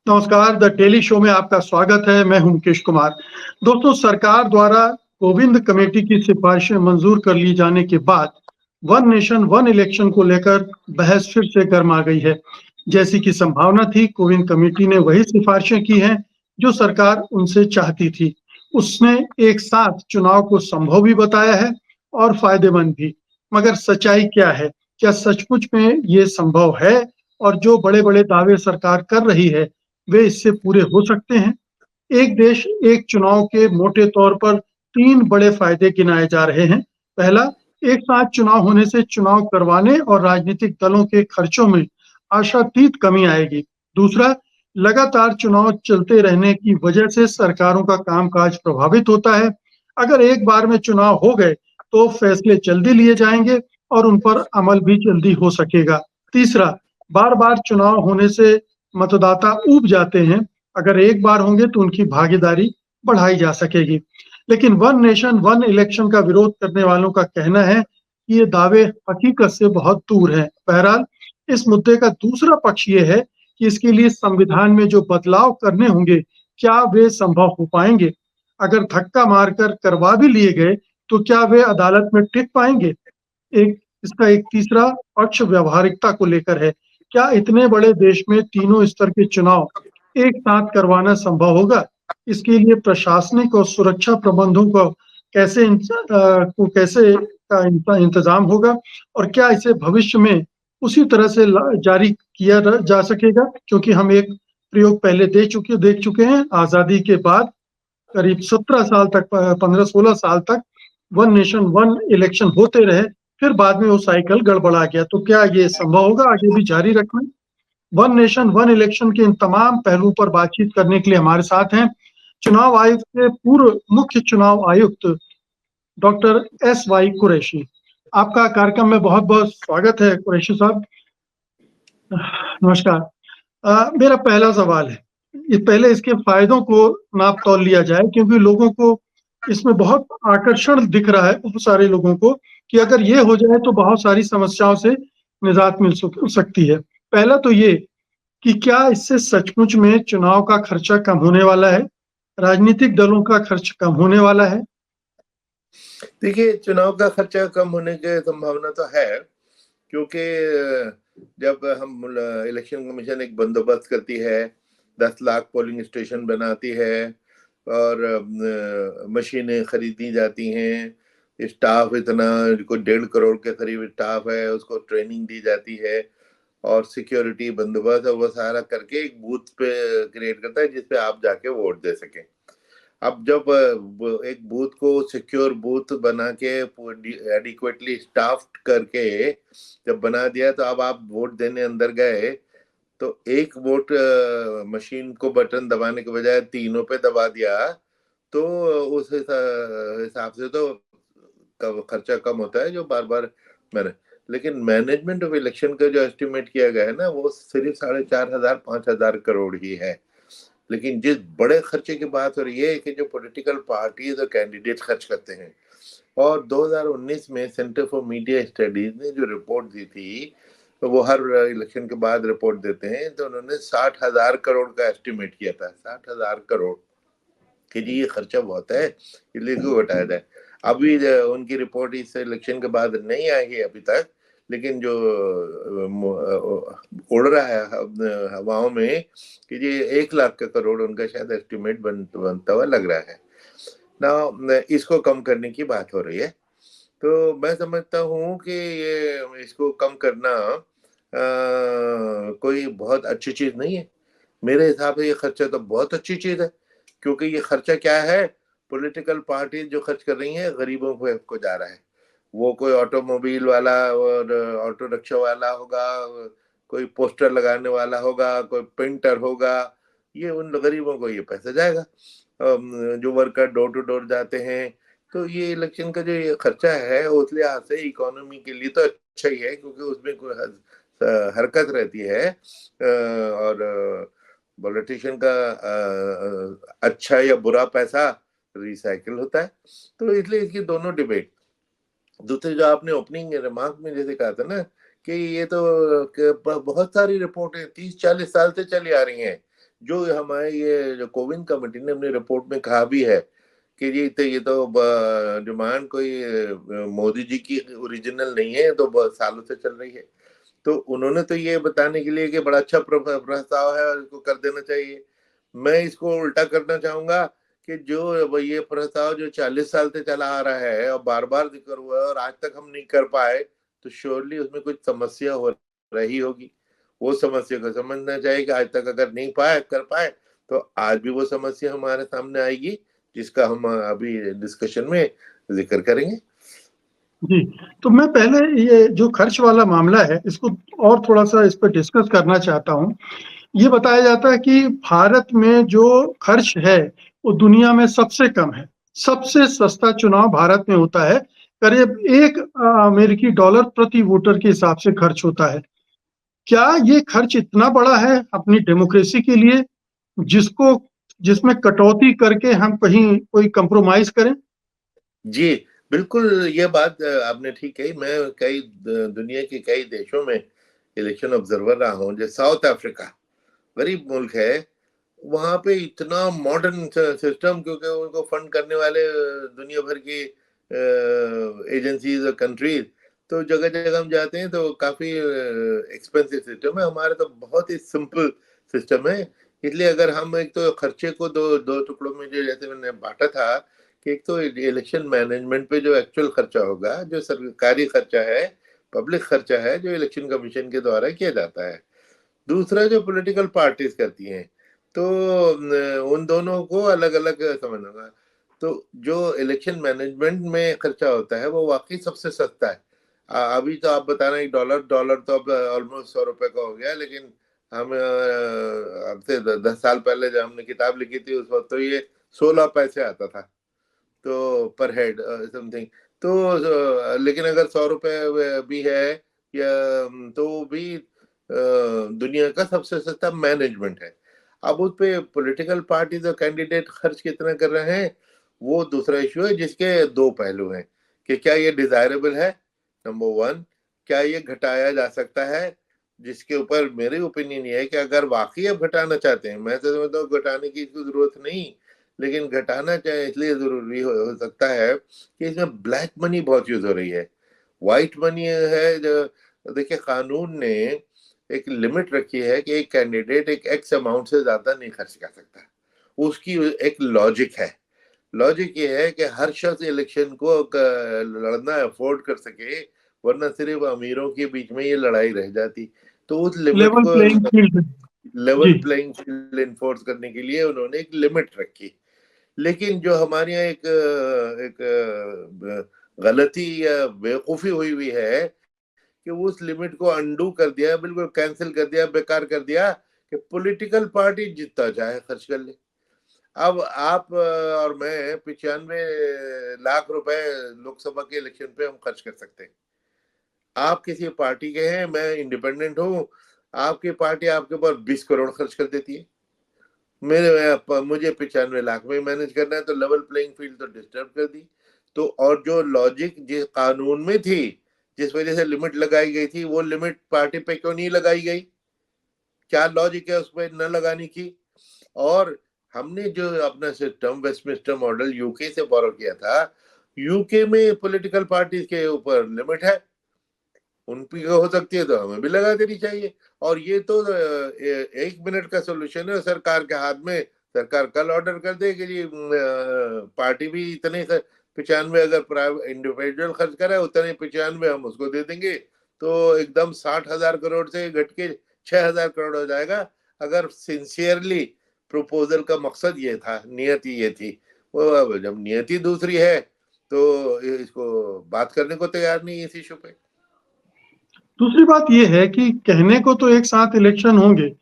नमस्कार, the daily show में आपका स्वागत है। मैं हूं मुकेश कुमार। दोस्तों, सरकार द्वारा गोविंद कमेटी की सिफारिशें मंजूर कर ली जाने के बाद वन नेशन वन इलेक्शन को लेकर बहस फिर से गर्मा गई है। जैसी कि संभावना थी, गोविंद कमेटी ने वही सिफारिशें की हैं जो सरकार उनसे चाहती थी। उसने एक साथ चुनाव को संभव भी बताया है और फायदेमंद भी। मगर सच्चाई क्या है? क्या सचमुच में ये संभव है? और जो बड़े-बड़े दावे सरकार कर रही है, वे इससे पूरे हो सकते हैं? एक देश, एक चुनाव के मोटे तौर पर 3 बड़े फायदे गिनाए जा रहे हैं। पहला, एक साथ चुनाव होने से चुनाव करवाने और राजनीतिक दलों के खर्चों में आशातीत कमी आएगी। दूसरा, लगातार चुनाव चलते रहने की वजह से सरकारों का कामकाज प्रभावित होता है। अगर एक बार में चुनाव हो गए, तो फैसले जल्दी लिए जाएंगे और उन पर अमल भी जल्दी हो सकेगा। तीसरा, बार-बार चुनाव होने से मतदाता ऊब जाते हैं। अगर एक बार होंगे तो उनकी भागीदारी बढ़ाई जा सकेगी। लेकिन वन नेशन वन इलेक्शन का विरोध करने वालों का कहना है कि ये दावे हकीकत से बहुत दूर हैं। बहरहाल, इस मुद्दे का दूसरा पक्ष ये है कि इसके लिए संविधान में जो बदलाव करने होंगे, क्या वे संभव हो पाएंगे? अगर धक्का मारकर करवा भी लिए गए, तो क्या वे अदालत में टिक पाएंगे? इसका एक तीसरा पक्ष व्यावहारिकता को लेकर है। क्या इतने बड़े देश में तीनों स्तर के चुनाव एक साथ करवाना संभव होगा? इसके लिए प्रशासनिक और सुरक्षा प्रबंधों को कैसे का इंतजाम होगा और क्या इसे भविष्य में उसी तरह से जारी किया जा सकेगा? क्योंकि हम एक प्रयोग पहले देख चुके हैं। आज़ादी के बाद करीब 17 साल तक 15-16 साल तक वन नेशन वन इलेक्शन होते रहे, फिर बाद में वो साइकिल गड़बड़ा गया। तो क्या ये संभव होगा आगे भी जारी रखना? वन नेशन वन इलेक्शन के इन तमाम पहलुओं पर बातचीत करने के लिए हमारे साथ हैं चुनाव आयोग के पूर्व मुख्य चुनाव आयुक्त डॉक्टर एस वाई कुरैशी। आपका कार्यक्रम में बहुत-बहुत स्वागत है कुरैशी साहब। नमस्कार। मेरा पहला सवाल है, ये पहले इसके फायदों को नाप-तौल लिया जाए क्योंकि लोगों को इसमें बहुत आकर्षण दिख रहा है, बहुत सारे लोगों को कि अगर ये हो जाए तो बहुत सारी समस्याओं से निजात मिल सकती है। पहला तो ये कि क्या इससे सचमुच में चुनाव का खर्चा कम होने वाला है? राजनीतिक दलों का खर्च कम होने वाला है? देखिए, चुनाव का खर्चा कम होने की संभावना तो है, क्योंकि जब हम इलेक्शन कमीशन एक बंदोबस्त करती है, 10 लाख पोलिंग स्टेशन बनाती है और मशीनें खरीदी जाती हैं, स्टाफ इतना कोई 1.5 करोड़ के करीब स्टाफ है, उसको ट्रेनिंग दी जाती है और सिक्योरिटी बंदोबस्त वो सारा करके एक बूथ पे क्रिएट करता है जिसपे आप जाके वोट दे सकें। अब जब एक बूथ को सिक्योर बूथ बना के एडिक्वेटली स्टाफ्ड करके जब बना दिया, तो अब आप वोट देने अंदर गए तो एक वोट मशीन को बटन दबाने के बजाय तीनों पे दबा दिया, तो उस हिसाब से तो खर्चा कम होता है जो बार बार मैंने। लेकिन मैनेजमेंट ऑफ इलेक्शन का जो एस्टिमेट किया गया है ना, वो सिर्फ 4,500 करोड़ ही है। लेकिन जिस बड़े खर्चे की बात हो रही है कि जो पॉलिटिकल पार्टीज और कैंडिडेट खर्च करते हैं, और 2019 में सेंटर फॉर मीडिया स्टडीज ने जो रिपोर्ट दी थी, तो वो हर इलेक्शन के बाद रिपोर्ट देते हैं, तो उन्होंने 60,000 करोड़ का एस्टिमेट किया था। 60,000 करोड़ कि जी ये खर्चा बहुत है, इसलिए क्यों घटाया जाए। अभी उनकी रिपोर्ट इस इलेक्शन के बाद नहीं आई है अभी तक, लेकिन जो उड़ रहा है हवाओं में कि ये 1 लाख का करोड़ उनका शायद एस्टिमेट बनता हुआ लग रहा है ना। इसको कम करने की बात हो रही है, तो मैं समझता हूँ कि ये इसको कम करना कोई बहुत अच्छी चीज नहीं है। मेरे हिसाब से ये खर्चा तो बहुत अच्छी चीज है, क्योंकि ये खर्चा क्या है, पॉलिटिकल पार्टी जो खर्च कर रही है गरीबों को जा रहा है। वो कोई ऑटोमोबाइल वाला और ऑटो रिक्शा वाला होगा, कोई पोस्टर लगाने वाला होगा, कोई पेंटर होगा, ये उन गरीबों को ये पैसा जाएगा। जो वर्कर डोर टू डोर जाते हैं, तो ये इलेक्शन का जो ये खर्चा है उस लिहाज से इकोनॉमी के लिए तो अच्छा ही है, क्योंकि उसमें कोई हरकत रहती है और पॉलिटिशियन का अच्छा या बुरा पैसा रिसाइकिल होता है। तो इसलिए इसकी दोनों डिबेट। दूसरी जो आपने ओपनिंग रिमार्क में जैसे कहा था ना कि ये तो बहुत सारी रिपोर्टें 30-40 साल से चली आ रही हैं जो हमारे ये जो कोविंद कमेटी ने अपनी रिपोर्ट में कहा भी है कि ये तो डिमांड कोई मोदी जी की ओरिजिनल नहीं है, तो बहुत सालों से चल रही है। तो उन्होंने तो ये बताने के लिए कि बड़ा अच्छा प्रस्ताव है और इसको कर देना चाहिए। मैं इसको उल्टा करना चाहूंगा कि जो ये प्रस्ताव जो 40 साल से चला आ रहा है और बार बार जिक्र हुआ है और आज तक हम नहीं कर पाए, तो श्योरली उसमें कुछ समस्या हो रही होगी। वो समस्या को समझना चाहिए कि आज तक अगर नहीं कर पाए तो आज भी वो समस्या हमारे सामने आएगी, जिसका हम अभी डिस्कशन में जिक्र करेंगे। जी, तो मैं पहले ये जो खर्च वाला मामला है, इसको और थोड़ा-सा इस पे डिस्कस करना चाहता हूँ। ये बताया जाता है कि भारत में जो खर्च है, वो दुनिया में सबसे कम है। सबसे सस्ता चुनाव भारत में होता है। करीब 1 अमेरिकी डॉलर प्रति वोटर के हिसाब से खर्च होता है। क्या ये खर्च इतना बड़ा है अपनी डेमोक्रेसी के लिए, जिसको जिसमें कटौती करके हम कहीं कोई कॉम्प्रोमाइज़ करें? जी, बिल्कुल ये बात आपने ठीक कही। मैं कई दुनिया के कई देशों में इलेक्शन ऑब्जर्वर रहा हूँ, जैसे साउथ अफ्रीका, गरीब मुल्क है, वहाँ पे इतना मॉडर्न सिस्टम, क्योंकि उनको फंड करने वाले दुनिया भर की एजेंसीज और कंट्रीज, तो जगह-जगह हम जाते हैं तो काफ़ी एक्सपेंसिव सिस्टम है। हमारा तो बहुत ही सिंपल सिस्टम है। इसलिए अगर हम एक तो खर्चे को दो टुकड़ों में, जो जैसे मैंने बाँटा था कि एक तो इलेक्शन मैनेजमेंट पे जो एक्चुअल खर्चा होगा, जो सरकारी खर्चा है, पब्लिक खर्चा है, जो इलेक्शन कमीशन के द्वारा किया जाता है। दूसरा जो पॉलिटिकल पार्टीज करती हैं, तो उन दोनों को अलग-अलग समझना होगा। तो जो इलेक्शन मैनेजमेंट में खर्चा होता है, वो वाक़ई सबसे सस्ता है। अभी तो आप बता रहे हैं डॉलर तो अब ऑलमोस्ट ₹100 का हो गया है, लेकिन हम अब से 10 साल पहले जब हमने किताब लिखी थी, उस वक़्त तो ये 16 पैसे आता था। तो पर हेड समथिंग, तो लेकिन अगर ₹100 भी है या तो भी दुनिया का सबसे सस्ता मैनेजमेंट है। अब उस पे पॉलिटिकल पार्टीज और कैंडिडेट खर्च कितना कर रहे हैं, वो दूसरा इशू है, जिसके दो पहलू हैं कि क्या ये डिजायरेबल है, नंबर वन, क्या ये घटाया जा सकता है, जिसके ऊपर मेरी ओपिनियन ये है कि अगर वाकई आप घटाना चाहते हैं, मैं तो समझता हूँ घटाने की कोई जरूरत नहीं, लेकिन घटाना चाहे इसलिए ज़रूरी हो सकता है कि इसमें ब्लैक मनी बहुत यूज़ हो रही है। व्हाइट मनी है जो, देखिए कानून ने एक लिमिट रखी है कि एक कैंडिडेट एक एक्स अमाउंट से ज़्यादा नहीं खर्च कर सकता। उसकी एक लॉजिक है। लॉजिक ये है कि हर शख्स इलेक्शन को लड़ना अफोर्ड कर सके, वरना सिर्फ अमीरों के बीच में ये लड़ाई रह जाती। तो उस लिमिट लेवल को प्लेइंग फील्ड। लेवल जी, प्लेइंग फील्ड इन्फोर्स करने के लिए उन्होंने एक लिमिट रखी। लेकिन जो हमारे यहाँ एक गलती या बेवकूफ़ी हुई हुई है कि उस लिमिट को अंडू कर दिया, बिल्कुल कैंसिल कर दिया, बेकार कर दिया कि पॉलिटिकल पार्टी जितना चाहे खर्च कर ले। अब आप और मैं 95 लाख रुपए लोकसभा के इलेक्शन पे हम खर्च कर सकते हैं। आप किसी पार्टी के हैं, मैं इंडिपेंडेंट हूँ, आपकी पार्टी आपके ऊपर 20 करोड़ खर्च कर देती है। मुझे 95 लाख में मैनेज करना है, तो लेवल प्लेइंग फील्ड तो डिस्टर्ब कर दी। तो और जो लॉजिक जिस कानून में थी, जिस वजह से लिमिट लगाई गई थी, वो लिमिट पार्टी पे क्यों नहीं लगाई गई? क्या लॉजिक है उसमें न लगाने की? और हमने जो अपना सिस्टम वेस्टमिंस्टर मॉडल यूके से बोरो किया था, यूके में पॉलिटिकल पार्टीज के ऊपर लिमिट है, उनकी हो सकती है तो हमें भी लगा देनी चाहिए। और ये तो 1 मिनट का सोल्यूशन है सरकार के हाथ में। सरकार कल ऑर्डर कर दे कि जी पार्टी भी इतने 95, अगर प्राइवेट इंडिविजुअल खर्च करे उतने 95 हम उसको दे देंगे, तो एकदम 60,000 करोड़ से घट के 6,000 करोड़ हो जाएगा। अगर सिंसियरली प्रपोजल का मकसद ये था, नियति ये थी। वो अब जब नियति दूसरी है, तो इसको बात करने को तैयार नहीं है इस इशू पे। दूसरी बात ये है कि कहने को तो एक साथ इलेक्शन होंगे,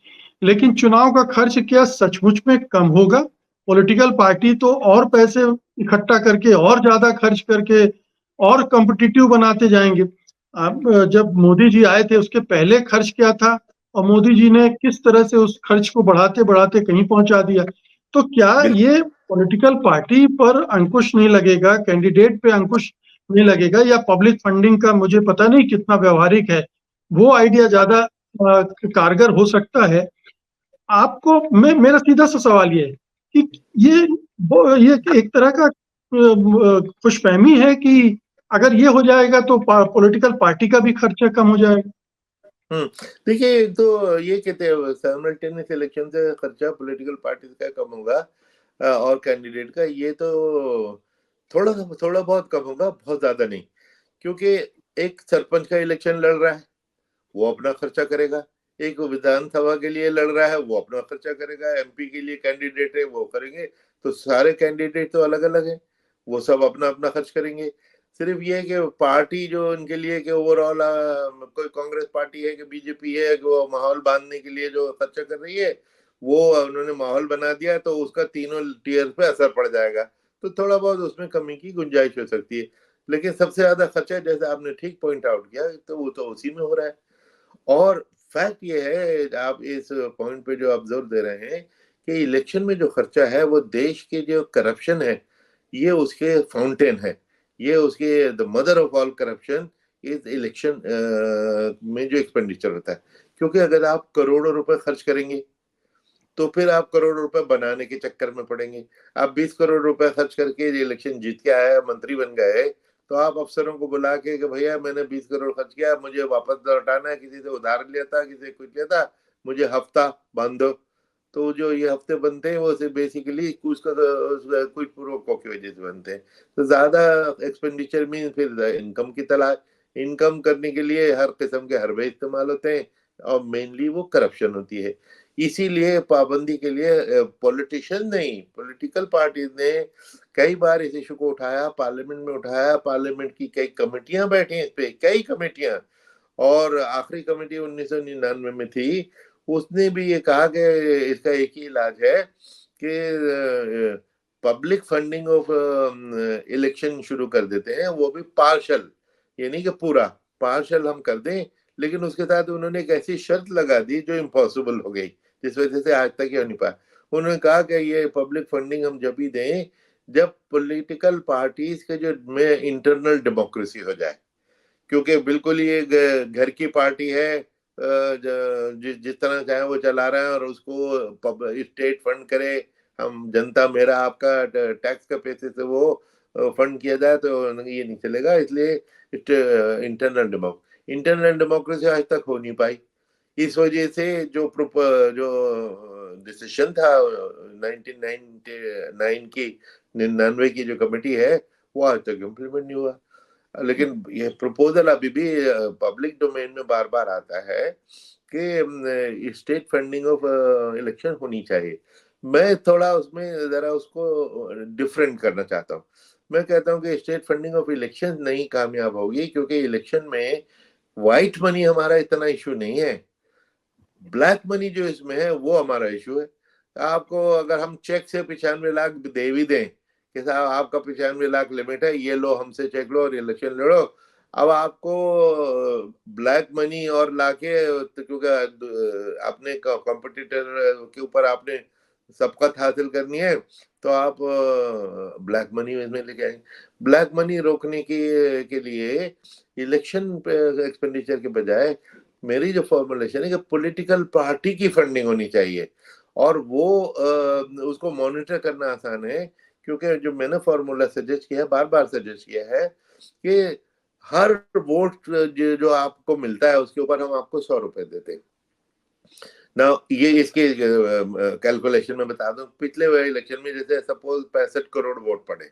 लेकिन चुनाव का खर्च क्या सचमुच में कम होगा? पॉलिटिकल पार्टी तो और पैसे इकट्ठा करके और ज़्यादा खर्च करके और कॉम्पिटिटिव बनाते जाएँगे। अब जब मोदी जी आए थे उसके पहले खर्च क्या था और मोदी जी ने किस तरह से उस खर्च को बढ़ाते-बढ़ाते कहीं पहुँचा दिया। तो क्या ये पॉलिटिकल पार्टी पर अंकुश नहीं लगेगा, कैंडिडेट पे अंकुश नहीं लगेगा या पब्लिक फंडिंग का मुझे पता नहीं कितना व्यावहारिक है, वो आइडिया ज़्यादा कारगर हो सकता है। आपको मेरा सीधा सा सवाल ये है कि ये एक तरह का खुशफहमी है कि अगर ये हो जाएगा तो पॉलिटिकल पार्टी का भी खर्चा कम हो जाएगा। देखिए, एक तो ये कहते हैं साइमल्टेनियस इलेक्शन से खर्चा पॉलिटिकल पार्टी का कम होगा और कैंडिडेट का, ये तो थोड़ा बहुत कम होगा, बहुत ज्यादा नहीं। क्योंकि एक सरपंच का इलेक्शन लड़ रहा है, वो अपना खर्चा करेगा। एक विधानसभा के लिए लड़ रहा है, वो अपना खर्चा करेगा। एमपी के लिए कैंडिडेट है, वो करेंगे। तो सारे कैंडिडेट तो अलग अलग है, वो सब अपना अपना खर्च करेंगे। सिर्फ ये है कि पार्टी जो उनके लिए कि ओवरऑल कोई कांग्रेस पार्टी है कि बीजेपी है कि वो माहौल बांधने के लिए जो खर्चा कर रही है, वो उन्होंने माहौल बना दिया, तो उसका तीनों टीयर पे असर पड़ जाएगा। तो थोड़ा बहुत उसमें कमी की गुंजाइश हो सकती है। लेकिन सबसे ज्यादा खर्चा, जैसे आपने ठीक पॉइंट आउट किया, तो वो तो उसी में हो रहा है। और फैक्ट ये है, आप इस पॉइंट पे जो ऑब्जर्व दे रहे हैं, कि इलेक्शन में जो खर्चा है वो देश के जो करप्शन है, ये उसके फाउंटेन है। ये उसके the mother of all corruption is election में जो एक्सपेंडिचर होता है। क्योंकि अगर आप करोड़ों रुपए खर्च करेंगे, तो फिर आप करोड़ रुपए बनाने के चक्कर में पड़ेंगे। आप 20 करोड़ रुपए खर्च करके इलेक्शन जीत के आए, मंत्री बन गए, तो आप अफसरों को बुला के कि भैया मैंने 20 करोड़ खर्च किया, मुझे वापस लौटाना है, किसी से उधार लिया था, किसी से कुछ लिया था, मुझे हफ्ता बांध दो। तो जो ये हफ्ते बनते हैं, वो सिर्फ बेसिकली कुछ पूर्वकों की वजह से बनते हैं। तो ज्यादा एक्सपेंडिचर मीन फिर इनकम की तलाश। इनकम करने के लिए हर किस्म के हरबे इस्तेमाल होते हैं, और मेनली वो करप्शन होती है। इसीलिए पाबंदी के लिए पॉलिटिशियन नहीं, पॉलिटिकल पार्टीज ने कई बार इस इशू को उठाया, पार्लियामेंट में उठाया। पार्लियामेंट की कई कमेटियां बैठी इस पे, कई कमेटियां। और आखिरी कमेटी 1999 में थी, उसने भी ये कहा कि इसका एक ही इलाज है कि पब्लिक फंडिंग ऑफ इलेक्शन शुरू कर देते हैं, वो भी पार्शल, ये नहीं कि पूरा, पार्शल हम कर दें। लेकिन उसके साथ उन्होंने एक ऐसी शर्त लगा दी जो इम्पॉसिबल हो गई, जिस वजह से आज तक ये हो नहीं पाया। उन्होंने कहा कि ये पब्लिक फंडिंग हम जब भी दें जब पॉलिटिकल पार्टीज के जो में इंटरनल डेमोक्रेसी हो जाए। क्योंकि बिल्कुल ये घर की पार्टी है, जिस तरह चाहे वो चला रहे हैं, और उसको स्टेट फंड करे, हम जनता मेरा आपका टैक्स का पैसे से वो फंड किया जाए, तो ये नहीं चलेगा। इसलिए इंटरनल डेमोक्रेसी आज तक हो नहीं पाई। इस वजह से जो डिसीजन था 1999 की 99 की जो कमेटी है, वो आज तक इम्प्लीमेंट नहीं हुआ। लेकिन ये प्रपोजल अभी भी पब्लिक डोमेन में बार बार आता है कि स्टेट फंडिंग ऑफ इलेक्शन होनी चाहिए। मैं थोड़ा उसमें जरा उसको डिफरेंट करना चाहता हूँ। मैं कहता हूँ कि स्टेट फंडिंग ऑफ इलेक्शन नहीं कामयाब होगी, क्योंकि इलेक्शन में व्हाइट मनी हमारा इतना इशू नहीं है। ब्लैक मनी जो इसमें है वो हमारा इशू है। आपको अगर हम चेक से 95 लाख दे भी दें कि साहब आपका 95 लाख लिमिट है, ये लो हमसे चेक लो और इलेक्शन लड़ो, अब आपको ब्लैक मनी और लाके, क्योंकि अपने कॉम्पिटिटर के ऊपर आपने सबकत हासिल करनी है, तो आप ब्लैक मनी में लेके आएंगे। ब्लैक मनी रोकने के लिए इलेक्शन एक्सपेंडिचर के बजाय मेरी जो फॉर्मुलेशन है कि पॉलिटिकल पार्टी की फंडिंग होनी चाहिए, और वो उसको मॉनिटर करना आसान है। क्योंकि जो मैंने फॉर्मूला सजेस्ट किया है, बार बार सजेस्ट किया है, कि हर वोट जो आपको मिलता है उसके ऊपर हम आपको 100 रुपए देते हैं ना। ये इसके कैलकुलेशन में बता दूं, पिछले इलेक्शन में जैसे सपोज 65 करोड़ वोट पड़े,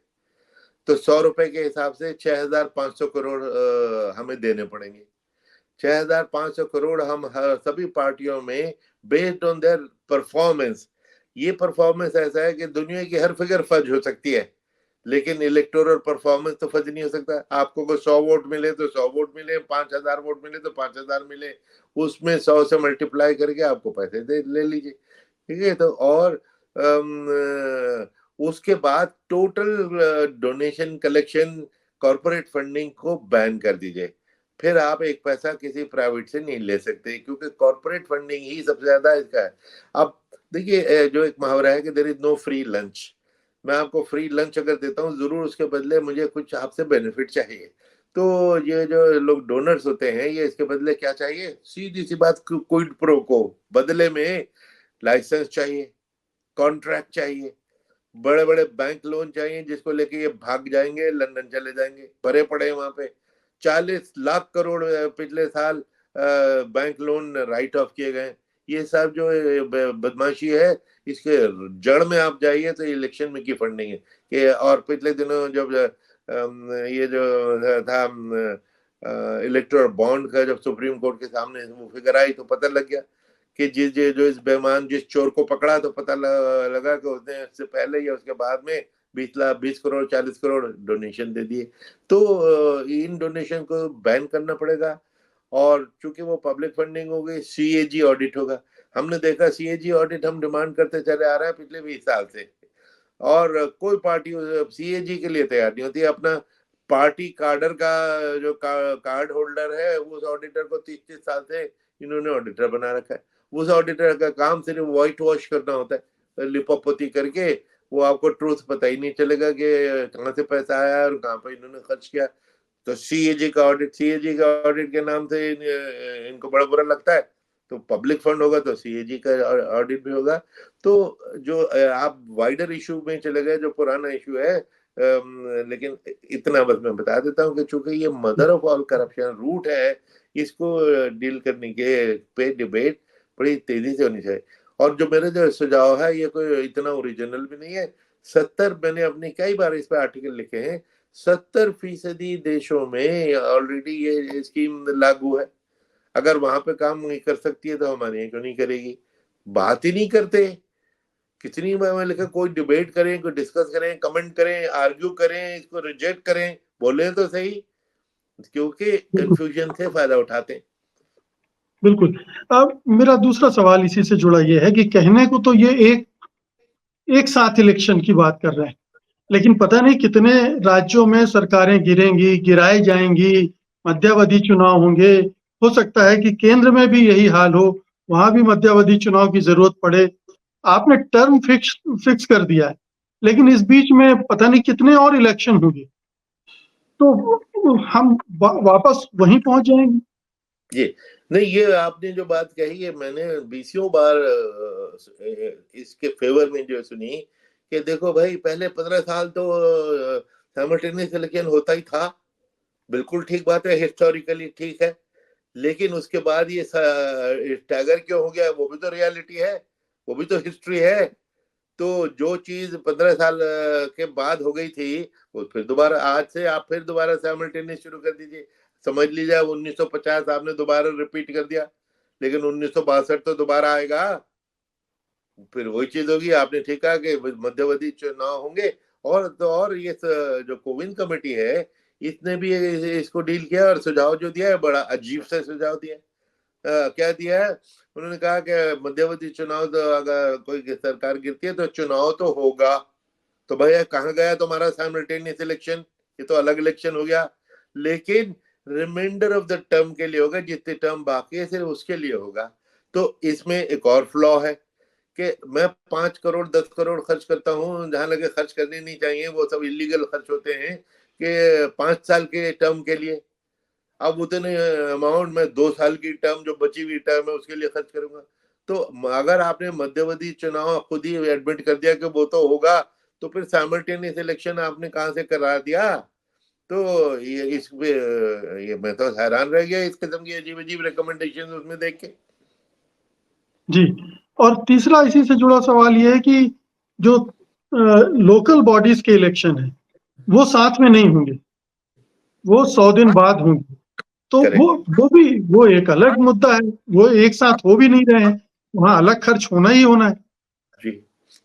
तो 100 रुपए के हिसाब से 6500 करोड़ हमें देने पड़ेंगे। 6500 करोड़ हम सभी पार्टियों में बेस्ड ऑन देयर परफॉर्मेंस। ये परफॉर्मेंस ऐसा है कि दुनिया की हर फिगर फज हो सकती है, लेकिन इलेक्टोरल परफॉर्मेंस तो फज नहीं हो सकता। आपको को 100 वोट मिले तो 100 वोट मिले, 5000 वोट मिले तो 5000 मिले, उसमें 100 से मल्टीप्लाई करके आपको पैसे दे ले लीजिए। ठीक है, तो और उसके बाद total donation collection corporate funding को बैन कर दीजिए। फिर आप एक पैसा किसी प्राइवेट से नहीं ले सकते, क्योंकि कॉर्पोरेट फंडिंग ही सबसे ज्यादा इसका है। अब देखिए, जो एक मुहावरा है कि there is no free lunch. मैं आपको फ्री लंच अगर देता हूँ, जरूर उसके बदले मुझे कुछ आपसे बेनिफिट चाहिए। तो ये जो लोग डोनर्स होते हैं, ये इसके बदले क्या चाहिए? सीधी सी बात, क्विड प्रो को बदले में लाइसेंस चाहिए, कॉन्ट्रैक्ट चाहिए, बड़े बड़े बैंक लोन चाहिए जिसको लेके ये भाग जाएंगे, लंदन चले जाएंगे, भरे पड़े हैं वहां पे। 40 लाख करोड़ पिछले साल बैंक लोन राइट ऑफ किए गए। ये सब जो बदमाशी है, इसके जड़ में आप जाइए तो इलेक्शन में की फंडिंग है कि। और पिछले दिनों जब ये जो था इलेक्टोरल बॉन्ड का, जब सुप्रीम कोर्ट के सामने वो फिगर आई तो पता लग गया कि जो इस बेईमान जिस चोर को पकड़ा तो पता लगा कि उसने इससे पहले या उसके बाद में 20 करोड़ 40 करोड़ डोनेशन दे दिए। तो इन डोनेशन को बैन करना पड़ेगा। और चूंकि वो पब्लिक फंडिंग हो गई, सीएजी ऑडिट होगा। हमने देखा सीएजी ऑडिट हम डिमांड करते चले आ रहे हैं पिछले 20 साल से, और कोई पार्टी सीएजी के लिए तैयार नहीं होती। अपना पार्टी कार्डर का जो कार्ड होल्डर है, उस ऑडिटर को 30-30 साल से इन्होंने ऑडिटर बना रखा है। उस ऑडिटर का काम सिर्फ व्हाइट वॉश करना होता है, लिपोपोती करके। वो आपको ट्रूथ पता ही नहीं चलेगा कि कहाँ से पैसा आया और कहाँ पर इन्होंने खर्च किया। तो सीएजी का ऑडिट के नाम से इनको बड़ा बुरा लगता है। तो पब्लिक फंड होगा तो सीएजी का ऑडिट भी होगा। तो जो आप वाइडर इशू में चले गए, जो पुराना इशू है, लेकिन इतना बस मैं बता देता हूँ कि चूंकि ये mother of all corruption root है, इसको डील करने के पे डिबेट बड़ी तेजी से होनी चाहिए। और जो मेरे जो सुझाव है, ये कोई इतना ओरिजिनल भी नहीं है। 70 मैंने अपने कई बार इस पे आर्टिकल लिखे हैं। 70% देशों में ऑलरेडी ये स्कीम लागू है। अगर वहां पे काम नहीं कर सकती है तो हमारे यहाँ क्यों नहीं करेगी? बात ही नहीं करते। कितनी बार लिखा, कोई डिबेट करें, कोई डिस्कस करें, कमेंट करें, आर्ग्यू करें, इसको रिजेक्ट करें, बोले तो सही, क्योंकि बिल्कुल कंफ्यूजन से फायदा उठाते हैं। बिल्कुल। अब मेरा दूसरा सवाल इसी से जुड़ा ये है कि कहने को तो ये एक साथ इलेक्शन की बात कर रहे हैं, लेकिन पता नहीं कितने राज्यों में सरकारें गिरेंगी, गिराई जाएंगी, मध्यावधि चुनाव होंगे। हो सकता है कि केंद्र में भी यही हाल हो, वहां भी मध्यावधि चुनाव की जरूरत पड़े। आपने टर्म फिक्स कर दिया है, लेकिन इस बीच में पता नहीं कितने और इलेक्शन होंगे, तो हम वापस वहीं पहुंच जाएंगे। जी नहीं, ये आपने जो बात कही है मैंने बीसियों बार इसके फेवर में जो सुनी कि देखो भाई, पहले 15 साल तो साइमल्टेनियस इलेक्शन होता ही था। बिल्कुल ठीक बात है, हिस्टोरिकली ठीक है। लेकिन उसके बाद ये स्टैगर क्यों हो गया, वो भी तो रियलिटी है, वो भी तो हिस्ट्री है। तो जो चीज 15 साल के बाद हो गई थी, वो फिर दोबारा आज से आप फिर दोबारा साइमल्टेनियस शुरू कर दीजिए। समझ लीजिए 1950 आपने दोबारा रिपीट कर दिया, लेकिन 1962 तो दोबारा आएगा। फिर वही चीज होगी। आपने ठीक कहा कि मध्यावधि चुनाव होंगे। और तो और ये जो कोविन कमेटी है, इसने भी इसको डील किया और सुझाव जो दिया है, बड़ा अजीब सा सुझाव दिया है। क्या दिया है उन्होंने? कहा कि मध्यावधि चुनाव तो अगर कोई सरकार गिरती है तो चुनाव तो होगा। तो भैया कहाँ गया तुम्हारा साइमल्टेनियस इलेक्शन? ये तो अलग इलेक्शन हो गया। लेकिन रिमाइंडर ऑफ द टर्म के लिए होगा, जितने टर्म बाकी है सिर्फ उसके लिए होगा। तो इसमें एक और फ्लॉ है कि मैं 5 करोड़ 10 करोड़ खर्च करता हूँ, जहां लगे खर्च करने नहीं चाहिए, वो सब इलीगल खर्च होते हैं कि 5 साल के टर्म के लिए। अब उतने अमाउंट में 2 साल की टर्म, जो बची हुई टर्म है, उसके लिए खर्च करूंगा। तो अगर आपने मध्यावधि चुनाव खुद ही एडमिट कर दिया कि वो तो होगा, तो फिर साइमल्टेनियस इलेक्शन आपने कहां से करा दिया? तो ये मैं तो हैरान रह गया इस किस्म की अजीब अजीब रिकमेंडेशन उसमें देख के। जी, और तीसरा इसी से जुड़ा सवाल ये है कि जो लोकल बॉडीज के इलेक्शन है, वो साथ में नहीं होंगे, वो 100 दिन बाद होंगे। तो करेक्ट। वो एक अलग मुद्दा है, वो एक साथ हो भी नहीं रहे हैं, वहां अलग खर्च होना ही होना है। जी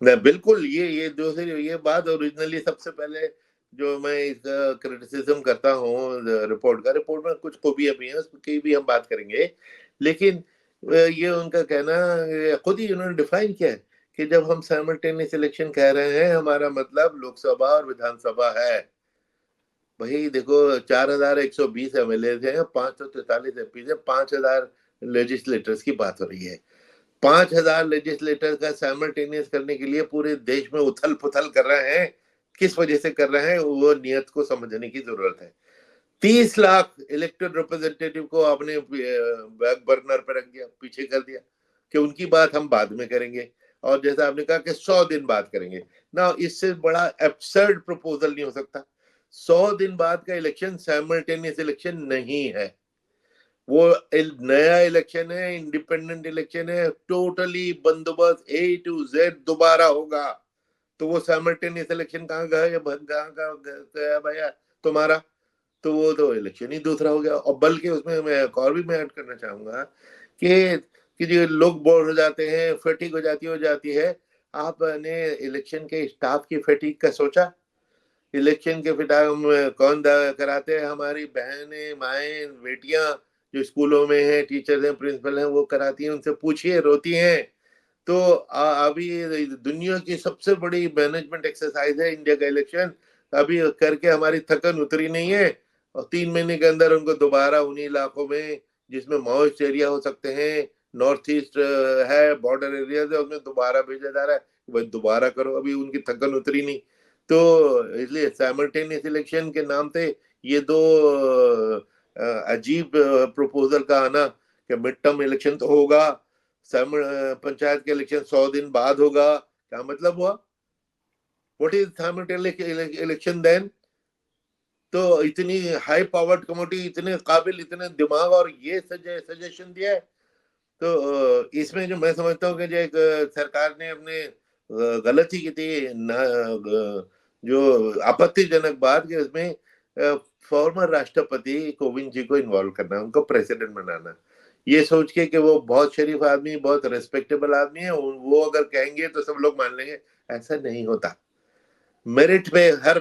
नहीं, बिल्कुल ये दूसरी ये बात ओरिजिनली सबसे पहले जो मैं इसका क्रिटिसिज्म करता हूँ रिपोर्ट में कुछ खूबियां भी हैं, उसकी भी हम बात करेंगे। लेकिन ये उनका कहना, खुद ही उन्होंने डिफाइन किया है कि जब हम साइमल्टेनियस इलेक्शन कह रहे हैं, हमारा मतलब लोकसभा और विधानसभा है। भाई देखो, 4120 एमएलए थे, 543 एमपी थे, 5000 लेजिस्लेटर्स की बात हो रही है। 5000 लेजिस्लेटर का साइमल्टेनियस करने के लिए पूरे देश में उथल पुथल कर रहे हैं। किस वजह से कर रहे हैं, वो नियत को समझने की जरूरत है। 30 लाख इलेक्टेड रिप्रेजेंटेटिव को आपने बैक बर्नर पर रख दिया, पीछे कर दिया। कि उनकी बात हम बाद में करेंगे, और जैसा आपने कहा कि 100 दिन बाद करेंगे ना, इससे बड़ा एब्सर्ड प्रपोजल नहीं हो सकता। 100 दिन बाद का इलेक्शन साइमल्टेनियस इलेक्शन नहीं है, वो नया इलेक्शन है, इंडिपेंडेंट इलेक्शन है, टोटली बंदोबस्त A to Z दोबारा होगा। तो वो साइमल्टेनियस इलेक्शन कहाँ गया भैया तुम्हारा? तो वो तो इलेक्शन ही दूसरा हो गया। और बल्कि उसमें मैं एक और भी मैं ऐड करना चाहूंगा कि जो लोग बोर हो जाते हैं, फटीग हो जाती है। आपने इलेक्शन के स्टाफ की फटीग का सोचा? इलेक्शन के फिटाम कौन कराते हैं? हमारी बहनें, माएँ, बेटियां जो स्कूलों में हैं, टीचर हैं, प्रिंसिपल हैं, वो कराती हैं। उनसे पूछिए, रोती हैं। तो अभी दुनिया की सबसे बड़ी मैनेजमेंट एक्सरसाइज है इंडिया का इलेक्शन, अभी करके हमारी थकन उतरी नहीं है, और 3 महीने के अंदर उनको दोबारा उन्हीं इलाकों में जिसमें मॉइस्ट एरिया हो सकते हैं, नॉर्थ ईस्ट है, बॉर्डर एरिया है, उसमें दोबारा भेजा जा रहा है। भाई दोबारा करो, अभी उनकी थकन उतरी नहीं। तो इसलिए साइमल्टेनियस इलेक्शन के नाम पे ये दो अजीब प्रपोजल का आना कि मिड टर्म इलेक्शन तो होगा, पंचायत के इलेक्शन 100 दिन बाद होगा, क्या मतलब हुआ? What is simultaneous election then? तो इतनी हाई पावर्ड कमिटी, इतने काबिल, इतने दिमाग, और ये सजेशन दिया है। तो इसमें जो मैं समझता हूँ कि जो एक सरकार ने अपने गलती की थी जो आपत्तिजनक बात कि उसमें फॉर्मर राष्ट्रपति कोविंद जी को इन्वॉल्व करना, उनको प्रेसिडेंट बनाना, ये सोच के कि वो बहुत शरीफ आदमी, बहुत रिस्पेक्टेबल आदमी है, वो अगर कहेंगे तो सब लोग मान लेंगे। ऐसा नहीं होता। मेरिट पे हर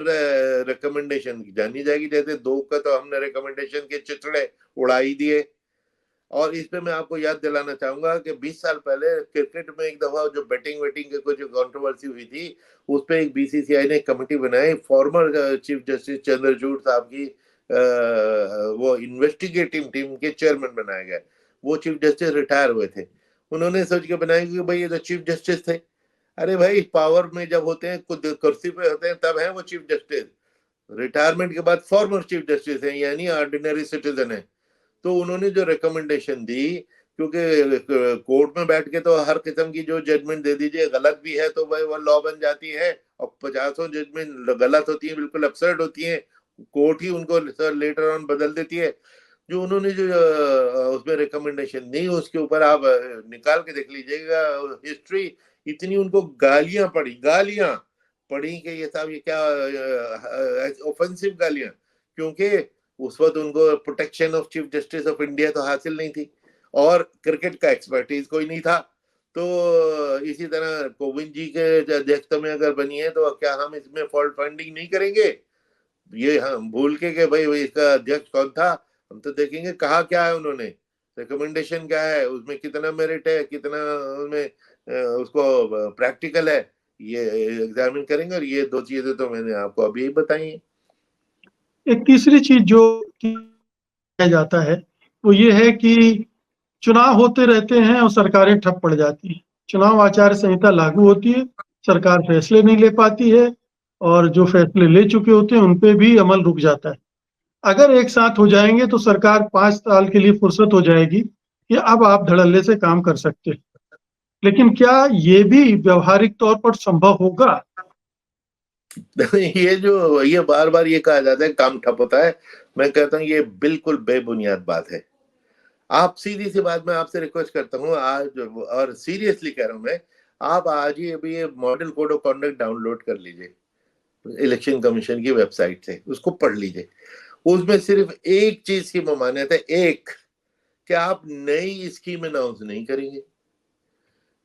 रिकमेंडेशन जानी जाएगी। जैसे 2 का तो हमने रिकमेंडेशन के चिथड़े उड़ा ही दिए। और इस पे मैं आपको याद दिलाना चाहूंगा कि 20 साल पहले क्रिकेट में एक दफा जो बैटिंग वेटिंग के कुछ कंट्रोवर्सी हुई थी, उस पे एक बीसीसीआई ने एक कमेटी बनाई, फॉर्मर चीफ जस्टिस चंद्रचूड़ साहब की वो इन्वेस्टिगेटिव टीम के चेयरमैन बनाए गए। वो चीफ जस्टिस रिटायर हुए थे, उन्होंने सोच के बनाया कि भाई ये तो चीफ जस्टिस थे। अरे भाई, पावर में जब होते हैं, खुद कुर्सी पे होते हैं, तब है वो चीफ जस्टिस। रिटायरमेंट के बाद फॉर्मर चीफ जस्टिस है, यानी ऑर्डिनरी सिटीजन है। तो उन्होंने जो रिकमेंडेशन दी, क्योंकि कोर्ट में बैठ के तो हर किस्म की जो जजमेंट दे दीजिए, गलत भी है तो भाई वो लॉ बन जाती है, और 50 जजमेंट गलत होती है, बिल्कुल अपसर्ड होती है, कोर्ट ही उनको लेटर ऑन बदल देती है। जो उन्होंने जो उसमें रिकमेंडेशन दी, उसके ऊपर आप निकाल के देख लीजिएगा हिस्ट्री, इतनी उनको गालियां पड़ी कि ये साहब ये क्या ऑफेंसिव गालियां, क्योंकि उस वक्त उनको protection of chief justice of India तो हासिल नहीं थी, और क्रिकेट का एक्सपर्टीज कोई नहीं था। तो इसी तरह कोविंद जी के अध्यक्षता में अगर बनी है, तो क्या हम इसमें फॉल्ट फाइंडिंग नहीं करेंगे? ये हम भूल के भाई इसका अध्यक्ष कौन था, हम तो देखेंगे कहा क्या है उन्होंने, रिकमेंडेशन क्या है, उसमें कितना मेरिट है, कितना उसमें उसको प्रैक्टिकल है, ये एग्जामिन करेंगे। और ये 2 चीजें तो मैंने आपको अभी बताई हैं। एक तीसरी चीज जो किया जाता है वो ये है कि चुनाव होते रहते हैं और सरकारें ठप पड़ जाती हैं। चुनाव आचार संहिता लागू होती है, सरकार फैसले नहीं ले पाती है, और जो फैसले ले चुके होते हैं उन पे भी अमल रुक जाता है। अगर एक साथ हो जाएंगे तो सरकार 5 साल के लिए फुर्सत हो जाएगी कि अब आप धड़ल्ले से काम कर सकते हैं। लेकिन क्या ये भी व्यवहारिक तौर पर संभव होगा? ये बार बार ये कहा जाता है काम ठप होता है, मैं कहता हूँ ये बिल्कुल बेबुनियाद बात है। आप सीधी सी बात मैं आपसे रिक्वेस्ट करता हूँ आज, और सीरियसली कह रहा हूँ मैं, आप आज ही अभी ये model code of conduct download कर लीजिए इलेक्शन कमीशन की वेबसाइट से, उसको पढ़ लीजिए। उसमें सिर्फ एक चीज की ममानियत है, एक, कि आप नई स्कीम अनाउंस नहीं करेंगे,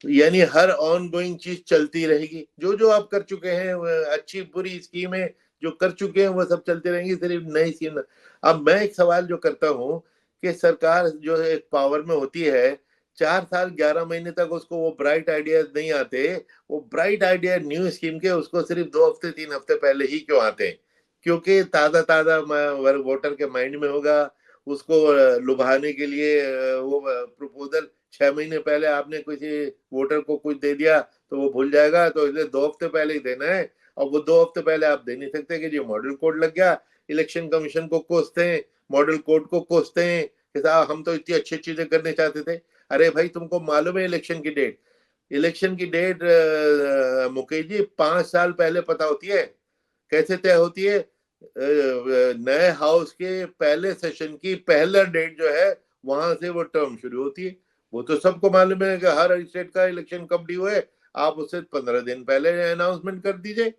यानी हर ऑन गोइंग चीज चलती रहेगी। जो जो आप कर चुके हैं, अच्छी बुरी स्कीमें जो कर चुके हैं वो सब चलती रहेंगी, सिर्फ नई स्कीम। अब मैं एक सवाल जो करता हूं कि सरकार जो है एक पावर में होती है, 4 साल 11 महीने तक उसको वो ब्राइट आइडियाज नहीं आते, वो ब्राइट आइडिया न्यू स्कीम के उसको सिर्फ 2 हफ्ते 3 हफ्ते पहले ही क्यों आते हैं? क्योंकि ताजा ताजा वोटर के माइंड में होगा, उसको लुभाने के लिए वो प्रपोजल 6 महीने पहले आपने किसी वोटर को कुछ दे दिया तो वो भूल जाएगा, तो इसलिए 2 हफ्ते पहले ही देना है। और वो 2 हफ्ते पहले आप दे नहीं सकते कि ये मॉडल कोड लग गया, इलेक्शन कमीशन को कोसते हैं, मॉडल कोड को कोसते हैं, कि साहब हम तो इतनी अच्छी चीजें करने चाहते थे। अरे भाई तुमको मालूम है इलेक्शन की डेट मुकेश जी 5 साल पहले पता होती है। कैसे तय होती है? नए हाउस के पहले सेशन की पहला डेट जो है वहां से वो टर्म शुरू होती है। वो तो सबको मालूम है कि हर स्टेट का इलेक्शन कब ड्यू है, आप उससे 15 दिन पहले अनाउंसमेंट कर दीजिए।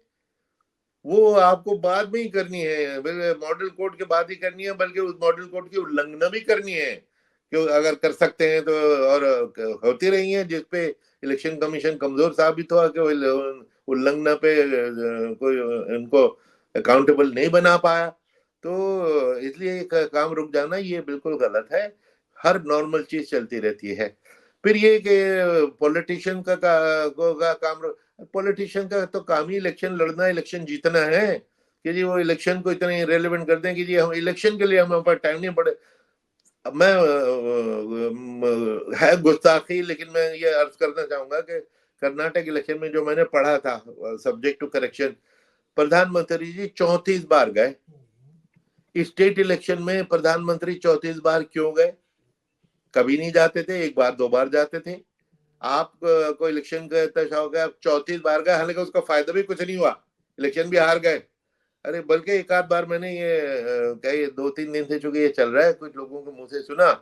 वो आपको बाद में ही करनी है, मॉडल कोड के बाद ही करनी है, बल्कि उस मॉडल कोड की उल्लंघना भी करनी है क्यों अगर कर सकते हैं तो। और होती रही है जिसपे इलेक्शन कमीशन कमजोर साबित हुआ कि उल्लंघना पे कोई उनको अकाउंटेबल नहीं बना पाया, तो इसलिए काम रुक जाना ये बिल्कुल गलत है। हर नॉर्मल चीज चलती रहती है। फिर ये कि पॉलिटिशियन का काम, पॉलिटिशियन का तो काम ही इलेक्शन लड़ना, इलेक्शन जीतना है कि जी वो इलेक्शन को इतना इरेलीवेंट कर दें कि जी हम इलेक्शन के लिए हमारे पास टाइम नहीं पड़े। अब मैं है गुस्ताखी, लेकिन मैं ये अर्ज करना चाहूंगा कि कर्नाटक इलेक्शन में जो मैंने पढ़ा था सब्जेक्ट टू करेक्शन, प्रधानमंत्री जी 34 बार गए। स्टेट इलेक्शन में प्रधानमंत्री 34 बार क्यों गए? कभी नहीं जाते थे, एक बार दो बार जाते थे। आप को इलेक्शन का इतना शौक है, आप 34 बार गए, हालांकि उसका फायदा भी कुछ नहीं हुआ, इलेक्शन भी हार गए। अरे बल्कि एक आध बार मैंने ये कई 2-3 दिन से चूंकि ये चल रहा है, कुछ लोगों के मुंह से सुना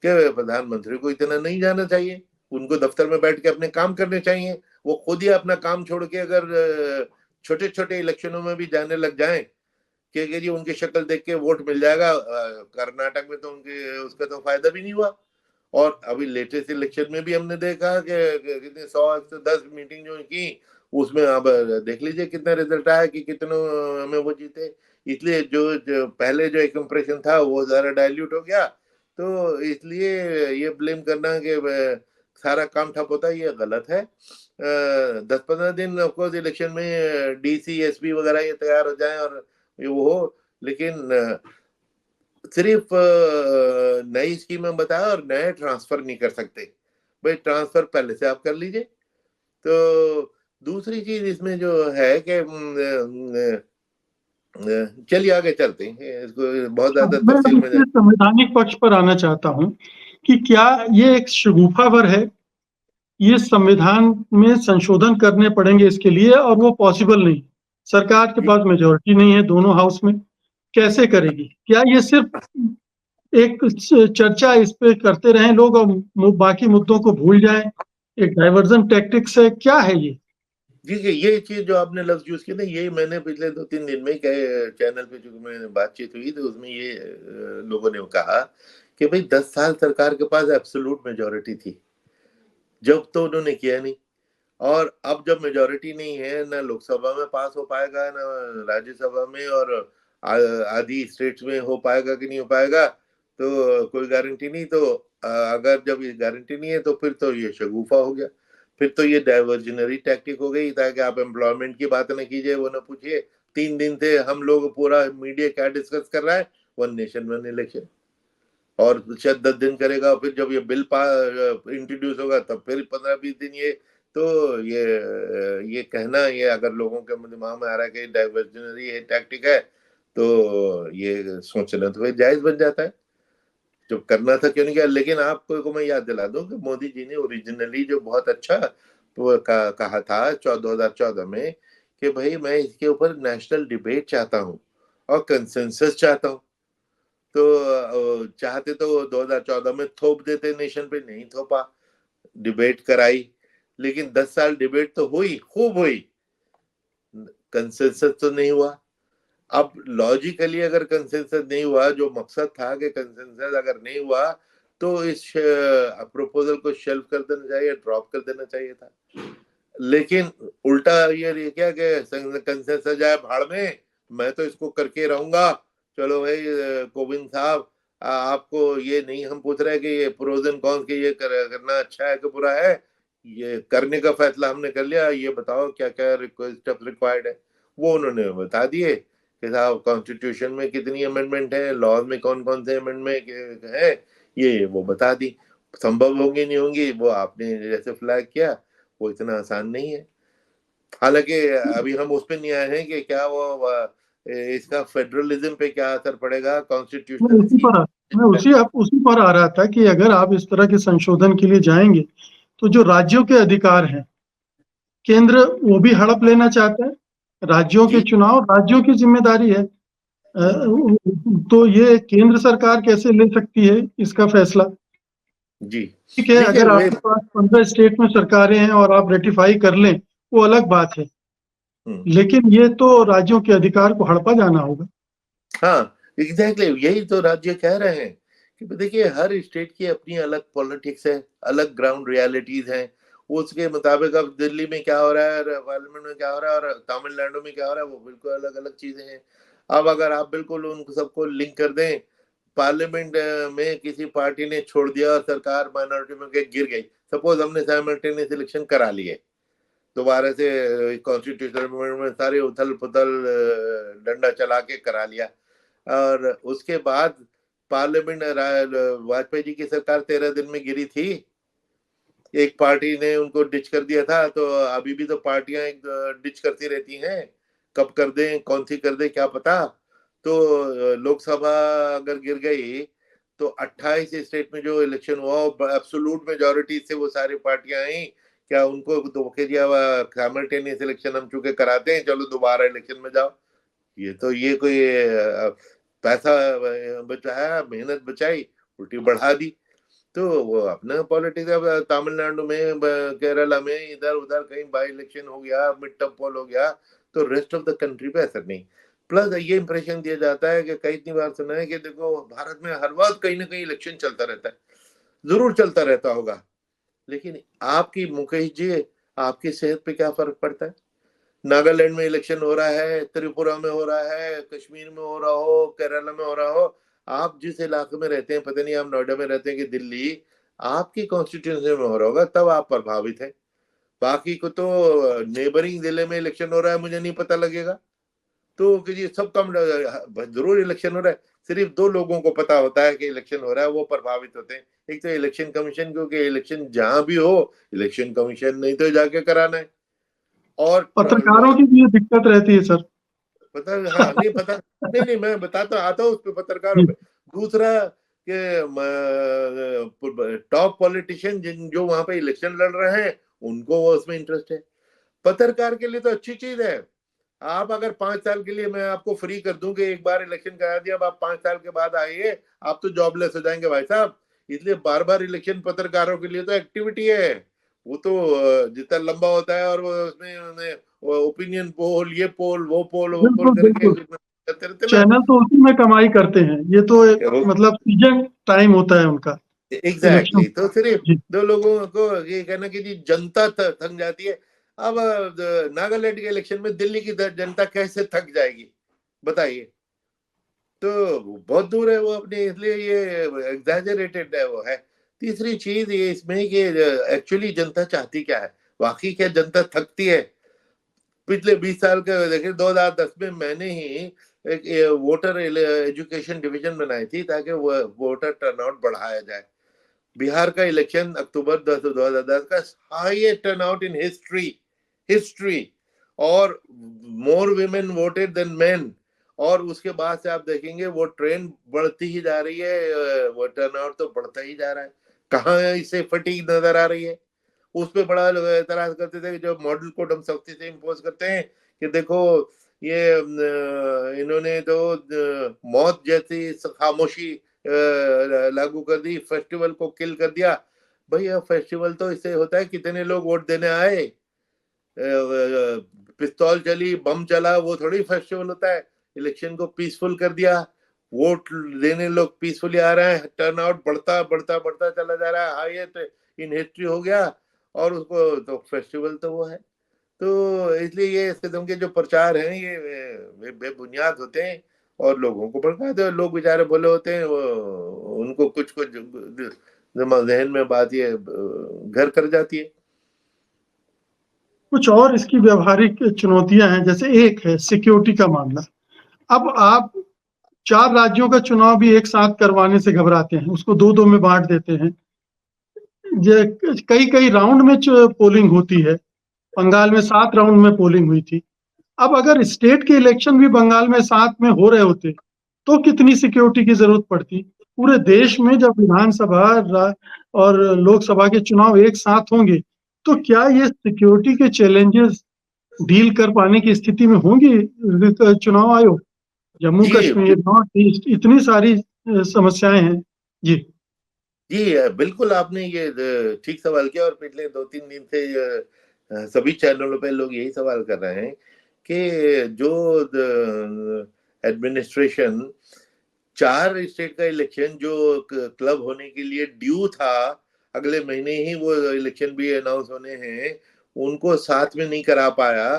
कि प्रधानमंत्री को इतना नहीं जाना चाहिए, उनको दफ्तर में बैठ के अपने काम करने चाहिए। वो खुद ही अपना काम छोड़ के अगर छोटे छोटे इलेक्शनों में भी जाने लग जाएं कि जी उनकी शक्ल देख के वोट मिल जाएगा, कर्नाटक में तो उनके उसका तो फायदा भी नहीं हुआ। और अभी लेटेस्ट इलेक्शन में भी हमने देखा कि कितने 100-110 मीटिंग जो की, उसमें अब देख लीजिए कितना रिजल्ट आया कि कितनों में वो जीते। इसलिए जो पहले जो एक इम्प्रेशन था वो ज्यादा डाइल्यूट हो गया, तो इसलिए ये ब्लेम करना कि सारा काम ठप होता है, ये गलत है। 10-15 दिन ऑफकोर्स इलेक्शन में डीसी एसपी वगैरह ये तैयार हो जाए और ये वो हो, लेकिन सिर्फ नई स्कीम बताया और नए ट्रांसफर नहीं कर सकते। भाई ट्रांसफर पहले से आप कर लीजिए। तो दूसरी चीज इसमें जो है कि चलिए आगे चलते हैं, इसको बहुत ज्यादा मैं तफसील में इसके संवैधानिक पक्ष पर आना चाहता हूँ कि क्या ये एक शगुफावर है, ये संविधान में संशोधन करने पड़ेंगे इसके लिए और वो पॉसिबल नहीं, सरकार के पास मेजोरिटी नहीं है दोनों हाउस में, कैसे करेगी? क्या ये सिर्फ एक चर्चा इस पे करते रहें लोग और बाकी मुद्दों को भूल जाएं, एक डाइवर्जन टैक्टिक्स है, क्या है ये? जी ये चीज जो आपने लफ्ज यूज किया ना, ये मैंने पिछले 2-3 दिन में कई चैनल पे जो मैंने बातचीत हुई तो उसमें ये लोगों ने कहा कि भाई 10 साल सरकार के पास एब्सोल्यूट मेजोरिटी थी, जब तो उन्होंने किया नहीं। और अब जब मेजोरिटी नहीं है, ना लोकसभा में पास हो पाएगा ना राज्यसभा में, और आदि स्टेट्स में हो पाएगा कि नहीं हो पाएगा तो कोई गारंटी नहीं। तो अगर जब ये गारंटी नहीं है तो फिर तो ये शगुफा हो गया, फिर तो ये डाइवर्जनरी टैक्टिक हो गई, ताकि आप एम्प्लॉयमेंट की बात ना कीजिए, वो ना पूछिए। 3 दिन से हम लोग पूरा मीडिया क्या डिस्कस कर रहा है, वन नेशन वन इलेक्शन। और शायद 10 दिन करेगा, फिर जब ये बिल इंट्रोड्यूस होगा तब फिर 15-20 दिन ये। तो ये कहना, ये अगर लोगों के दिमाग में आ रहा है कि डाइवर्जनरी है टैक्टिक है, तो ये सोचना तो फिर जायज बन जाता है। जो करना था क्यों नहीं किया। लेकिन आपको को मैं याद दिला दूं कि मोदी जी ने ओरिजिनली जो बहुत अच्छा वो कहा था 2014 में कि भाई मैं इसके ऊपर नेशनल डिबेट चाहता हूँ और कंसेंसस चाहता हूँ। तो चाहते तो 2014 में थोप देते, नेशन पे नहीं थोपा, डिबेट कराई। लेकिन 10 साल डिबेट तो हुई, खूब हुई, कंसेंसस तो नहीं हुआ। अब लॉजिकली अगर कंसेंसस नहीं हुआ, जो मकसद था कि कंसेंसस अगर नहीं हुआ तो इस प्रपोजल को शेल्फ कर देना चाहिए, ड्रॉप कर देना चाहिए था। लेकिन उल्टा ये क्या कि कंसेंसस जाए भाड़ में, मैं तो इसको करके रहूंगा। चलो भाई कोविंद साहब, आपको ये नहीं हम पूछ रहे कि ये प्रोज एंड कॉन्स के ये करना अच्छा है कि बुरा है, ये करने का फैसला हमने कर लिया, ये बताओ क्या क्या स्टेप रिक्वायर्ड है। वो उन्होंने बता दिए कि साहब कॉन्स्टिट्यूशन में कितनी अमेंडमेंट है, लॉज में कौन कौन से अमेंडमेंट है, ये वो बता दी। संभव होंगी नहीं होंगी वो आपने जैसे फ्लैग किया, वो इतना आसान नहीं है। हालांकि अभी हम उस पर नहीं आए हैं कि क्या वो इसका फेडरलिज्म पे क्या असर पड़ेगा, मैं कॉन्स्टिट्यूशनल उसी पर आ रहा था कि अगर आप इस तरह के संशोधन के लिए जाएंगे तो जो राज्यों के अधिकार हैं, केंद्र वो भी हड़प लेना चाहता है। राज्यों के जी चुनाव राज्यों की जिम्मेदारी है। तो ये केंद्र सरकार कैसे ले सकती है इसका फैसला? जी ठीक है, देखिए अगर वे आपके पास 15 स्टेट में सरकारें हैं और आप रेटिफाई कर लें, वो अलग बात है, हम्म, लेकिन ये तो राज्यों के अधिकार को हड़पा जाना होगा। हाँ एग्जैक्टली यही तो राज्य कह रहे हैं कि देखिए हर स्टेट की अपनी अलग पॉलिटिक्स है, अलग ग्राउंड रियलिटीज हैं। उसके मुताबिक अब दिल्ली में क्या हो रहा है, पार्लियामेंट में क्या हो रहा है और तमिलनाडु में क्या हो रहा है, वो बिल्कुल अलग अलग चीजें हैं। अब अगर आप बिल्कुल उन सबको लिंक कर दें, पार्लियामेंट में किसी पार्टी ने छोड़ दिया और सरकार माइनॉरिटी में गिर गई, सपोज हमने साइमल्टेनियस इलेक्शन करा लिए दोबारा से कॉन्स्टिट्यूशनल अमेंडमेंट में सारे उथल पुथल डंडा चला के करा लिया, और उसके बाद पार्लियामेंट वाजपेयी जी की सरकार 13 दिन में गिरी थी, एक पार्टी ने उनको डिच कर दिया था, तो अभी भी तो पार्टियां एक डिच करती रहती हैं, कब कर दें कौन सी कर दें क्या पता। तो लोकसभा अगर गिर गई तो 28 स्टेट में जो इलेक्शन हुआ एब्सोल्यूट मेजोरिटी से वो सारी पार्टियां आई, क्या उनको धोखे दिया हुआ साइमल्टेनियस इलेक्शन हम चूंकि कराते हैं, चलो दोबारा इलेक्शन में जाओ। ये कोई पैसा बचाया, मेहनत बचाई, उल्टी बढ़ा दी। तो वो अपना पॉलिटिक्स, अब तमिलनाडु में केरला में इधर उधर कहीं बाई इलेक्शन हो गया, मिड टर्म पोल हो गया, तो रेस्ट ऑफ द कंट्री पे असर नहीं। प्लस ये इंप्रेशन दिया जाता है कि कई बार सुना है कि देखो भारत में हर वक्त कहीं ना कहीं इलेक्शन चलता रहता है, जरूर चलता रहता होगा, लेकिन आपकी मुकेश जी आपकी सेहत पे क्या फर्क पड़ता है? नागालैंड में इलेक्शन हो रहा है, त्रिपुरा में हो रहा है, कश्मीर में हो रहा हो, केरला में हो रहा हो, आप जिस इलाके में रहते हैं, पता नहीं आप नोएडा में रहते हैं कि दिल्ली, आपकी कॉन्स्टिट्यूंसी में हो रहा होगा तब आप प्रभावित हैं। बाकी को तो नेबरिंग जिले में इलेक्शन हो रहा है, मुझे नहीं पता लगेगा। तो कि ये सब कम जरूर इलेक्शन हो रहा है, सिर्फ दो लोगों को पता होता है कि इलेक्शन हो रहा है, वो प्रभावित होते हैं। एक तो इलेक्शन कमीशन, क्योंकि इलेक्शन जहां भी हो इलेक्शन कमीशन नहीं तो जाके कराना है। और पत्रकारों की भी ये दिक्कत रहती है सर। पता, हाँ नहीं पता, नहीं नहीं मैं बताता आता हूँ उस पे, पत्रकारों जी, पे। दूसरा कि टॉप पॉलिटिशियन जिन जो वहां पे इलेक्शन लड़ रहे हैं उनको वो उसमें इंटरेस्ट है। पत्रकार के लिए तो अच्छी चीज है, आप अगर 5 साल के लिए मैं आपको फ्री कर दूं कि एक बार इलेक्शन करा दिया, अब आप 5 साल के बाद आइए, आप तो जॉबलेस हो जाएंगे भाई साहब। इसलिए बार बार इलेक्शन पत्रकारों के लिए तो एक्टिविटी है। वो तो जितना लंबा होता है और वो उसमें ओपिनियन पोल, ये पोल वो पोल बिल्कुल करके बिल्कुल। करते रहते ना। चैनल तो उसी में कमाई करते हैं, ये तो वो मतलब सीजन टाइम होता है उनका इलेक्शन। एग्जैक्टली तो सिर्फ जी, दो लोगों को ये कहना कि जी जनता थक जाती है। अब नागालैंड के इलेक्शन में दिल्ली की जनता कैसे थक जाएगी बताइए? तो बहुत दूर है वो अपने, इसलिए ये एग्जैजरेटेड है वो है। तीसरी चीज ये इसमें कि एक्चुअली जनता चाहती क्या है, वाकई क्या जनता थकती है? पिछले 20 साल के देखिए, 2010 में मैंने ही एक वोटर एजुकेशन डिवीजन बनाई थी ताकि वो वोटर टर्नआउट बढ़ाया जाए। बिहार का इलेक्शन अक्टूबर 2010 का highest turnout in history, history, और मोर विमेन वोटेड देन मेन। और उसके बाद से आप देखेंगे वो ट्रेंड बढ़ती ही जा रही है, वो टर्नआउट तो बढ़ता ही जा रहा है। कहाँ इससे फटीग नजर आ रही है? उस पे बड़ा लोग एतराज करते थे कि जो मॉडल कोड हम सख्ती से इम्पोज करते हैं कि देखो ये इन्होंने तो मौत जैसी खामोशी लागू कर दी, फेस्टिवल को किल कर दिया। भैया फेस्टिवल तो इससे होता है कितने लोग वोट देने आए, पिस्तौल चली, बम चला, वो थोड़ी फेस्टिवल होता है। इलेक्शन को पीसफुल कर दिया, वोट देने लोग पीसफुली आ रहे हैं, टर्नआउट बढ़ता बढ़ता बढ़ता चला जा रहा है, हाईएस्ट इन हिस्ट्री हो गया। और उसको तो फेस्टिवल तो वो है। तो इसलिए ये किस्म के जो प्रचार हैं ये बेबुनियाद होते हैं और लोगों को भड़काते हैं। लोग बेचारे भले होते हैं, वो उनको कुछ कुछ जहन में बात ये घर कर जाती है। कुछ और इसकी व्यवहारिक चुनौतियां हैं, जैसे एक है सिक्योरिटी का मामला। अब आप 4 राज्यों का चुनाव भी एक साथ करवाने से घबराते हैं, उसको दो दो में बांट देते हैं। कई कई राउंड में पोलिंग होती है। बंगाल में 7 राउंड में पोलिंग हुई थी। अब अगर स्टेट के इलेक्शन भी बंगाल में साथ में हो रहे होते, तो कितनी सिक्योरिटी की जरूरत पड़ती? पूरे देश में जब और लोकसभा के चुनाव एक साथ होंगे, तो क्या ये सिक्योरिटी के चैलेंजेस डील कर पाने की स्थिति में होंगी चुनाव आयोग? जम्मू जी कश्मीर, नॉर्थ ईस्ट इतनी सारी समस्याएं हैं। जी। जी बिल्कुल आपने ये ठीक सवाल किया और पिछले 2-3 दिन से सभी चैनलों पे लोग यही सवाल कर रहे हैं कि जो एडमिनिस्ट्रेशन 4 स्टेट का इलेक्शन जो क्लब होने के लिए ड्यू था, अगले महीने ही वो इलेक्शन भी अनाउंस होने हैं, उनको साथ में नहीं करा पाया,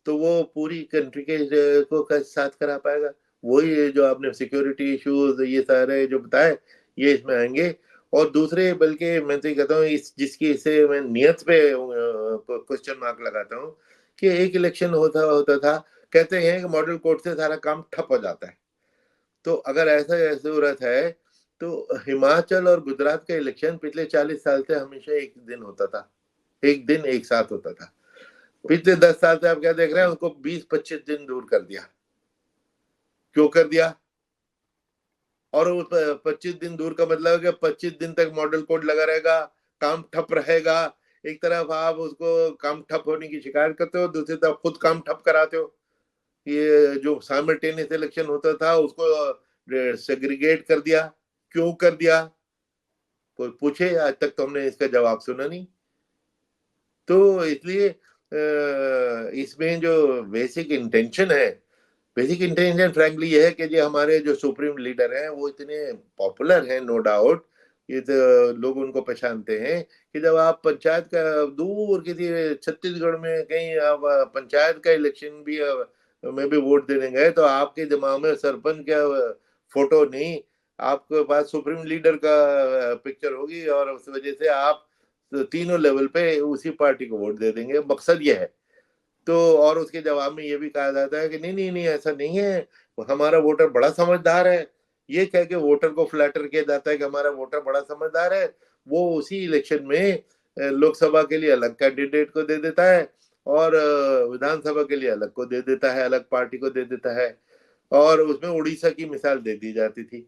तो वो पूरी कंट्री के को कैसे साथ करा पाएगा? वही जो आपने सिक्योरिटी इश्यूज ये सारे जो बताए, ये इसमें आएंगे। और दूसरे बल्कि मैं तो ये कहता हूँ इस जिसकी इसे मैं नियत पे क्वेश्चन मार्क लगाता हूँ कि एक इलेक्शन होता होता था, कहते हैं कि मॉडल कोर्ट से सारा काम ठप हो जाता है। तो अगर ऐसा जरूरत है तो हिमाचल और गुजरात का इलेक्शन पिछले 40 साल से हमेशा एक दिन होता था, एक दिन एक साथ होता था। पिछले 10 साल से आप क्या देख रहे हैं, उनको 20-25 दिन दूर कर दिया। क्यों कर दिया? और 25 दिन दूर का मतलब है कि 25 दिन तक मॉडल कोड लगा रहेगा, काम ठप रहेगा। एक तरफ आप उसको काम ठप होने की शिकायत करते हो, दूसरी तरफ खुद काम ठप कराते हो। ये जो साइमल्टेनियस इलेक्शन होता था उसको सेग्रीगेट कर दिया। क्यों कर दिया? कोई पूछे? आज तक तो हमने इसका जवाब सुना नहीं। तो इसलिए इसमें जो बेसिक इंटेंशन फ्रैंकली ये है कि जो हमारे जो सुप्रीम लीडर हैं वो इतने पॉपुलर हैं, नो डाउट। ये तो लोग उनको पहचानते हैं कि जब आप पंचायत का दूर किसी छत्तीसगढ़ में कहीं आप पंचायत का इलेक्शन भी में भी वोट देने गए, तो आपके दिमाग में सरपंच का फोटो नहीं, आपके पास सुप्रीम लीडर का पिक्चर होगी, और उस वजह से आप तीनों लेवल पे उसी पार्टी को वोट दे देंगे। मकसद ये है। तो और उसके जवाब में ये भी कहा जाता है कि नहीं नहीं नहीं ऐसा नहीं है, हमारा वोटर बड़ा समझदार है। ये कह के वोटर को फ्लैटर किया जाता है कि हमारा वोटर बड़ा समझदार है। वो उसी इलेक्शन में लोकसभा के लिए अलग कैंडिडेट को दे देता है और विधानसभा के लिए अलग को दे देता है, अलग पार्टी को दे देता है। और उसमें उड़ीसा की मिसाल दे दी जाती थी।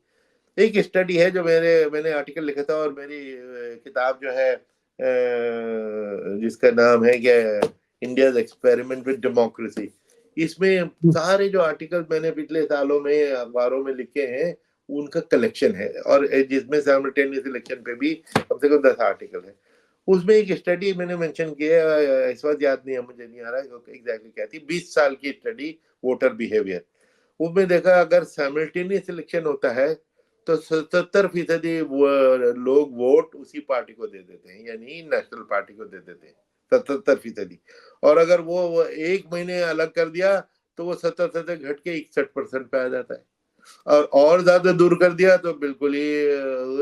एक स्टडी है जो मैंने आर्टिकल लिखा था, और मेरी किताब जो है जिसका नाम है क्या, इंडिया एक्सपेरिमेंट विद डेमोक्रेसी। इसमें सारे जो आर्टिकल मैंने पिछले सालों में अखबारों में लिखे हैं उनका कलेक्शन है, और जिसमें साइमल्टेनियस इलेक्शन पे भी कम से कम 10 आर्टिकल है। उसमें एक स्टडी मैंने मेंशन किया, इस वक्त याद नहीं है, मुझे नहीं आ रहा है एग्जैक्टली क्या थी, 20 साल की स्टडी वोटर बिहेवियर। उसमें देखा अगर साइमल्टेनियस इलेक्शन होता है तो 77% लोग वोट उसी पार्टी को दे देते हैं, यानी नेशनल पार्टी को दे देते हैं 77%। और अगर वो 1 महीने अलग कर दिया तो वो 70 से घट के 61% पे आ जाता है। और ज्यादा दूर कर दिया तो बिल्कुल ही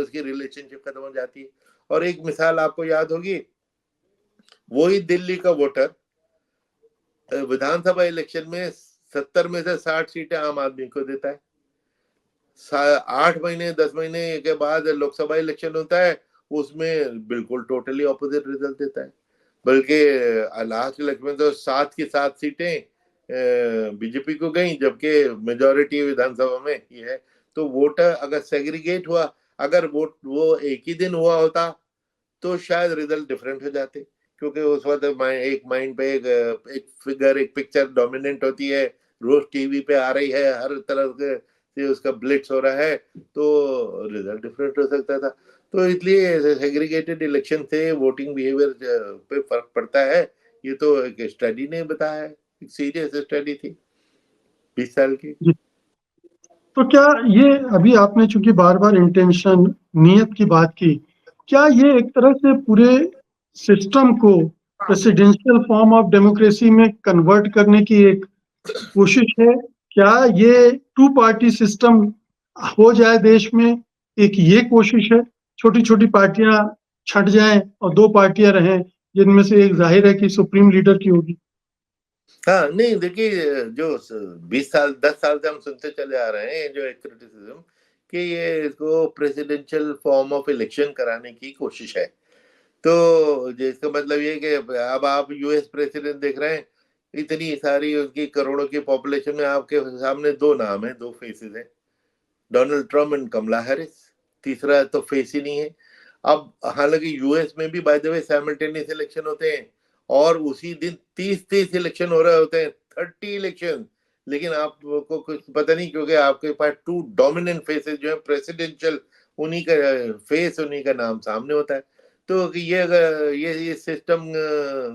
उसकी रिलेशनशिप खत्म हो जाती है। और एक मिसाल आपको याद होगी, वही दिल्ली का वोटर विधानसभा इलेक्शन में 70 में से 60 सीटें आम आदमी को देता है। 8 महीने 10 महीने के बाद लोकसभा इलेक्शन होता है, उसमें बिल्कुल टोटली ऑपोजिट रिजल्ट देता है। बल्कि लास्ट इलेक्शन में तो 7 की 7 सीटें बीजेपी को गई, जबकि मेजोरिटी विधानसभा में ये है। तो वोटर अगर सेग्रीगेट हुआ, अगर वोट वो एक ही दिन हुआ होता तो शायद रिजल्ट डिफरेंट हो जाते, क्योंकि उस वक्त एक माइंड पे एक फिगर एक पिक्चर डोमिनेंट होती है, रोज टीवी पे आ रही है, हर तरह से उसका ब्लिट्स हो रहा है, तो रिजल्ट डिफरेंट हो सकता था। तो इसलिए सेग्रीगेटेड इलेक्शन से वोटिंग बिहेवियर पे फर्क पड़ता है। ये तो एक स्टडी ने बताया है, एक सीरियस स्टडी थी 20 साल की। जी। तो क्या ये अभी आपने चूंकि बार बार इंटेंशन, नियत की बात की, क्या ये एक तरह से पूरे सिस्टम को प्रेसिडेंशियल फॉर्म ऑफ डेमोक्रेसी में कन्वर्ट करने की एक कोशिश है? क्या ये टू पार्टी सिस्टम हो जाए देश में, एक ये कोशिश है? छोटी छोटी पार्टियां छट जाएं और दो पार्टियां रहें, जिनमें से एक जाहिर है कि सुप्रीम लीडर की होगी। हाँ नहीं देखिए, जो 20 साल 10 साल से हम सुनते चले आ रहे हैं जो एक क्रिटिसिज्म कि ये इसको प्रेसिडेंशियल फॉर्म ऑफ इलेक्शन कराने की कोशिश है। तो जिसका मतलब ये कि अब आप यूएस प्रेसिडेंट देख रहे हैं, इतनी सारी उनकी करोड़ों की पॉपुलेशन में आपके सामने दो नाम है, दो फेसेस है, Donald Trump and Kamala Harris. तीसरा तो फेस ही नहीं है। अब हालांकि यूएस में भी by the way simultaneous election होते हैं और उसी दिन 30 इलेक्शन हो रहे होते हैं, 30 इलेक्शन, लेकिन आपको कुछ पता नहीं क्योंकि आपके पास टू डोमिनेंट फेसेस जो है प्रेसिडेंशियल, उन्हीं का फेस, उन्हीं का नाम सामने होता है। तो ये अगर ये सिस्टम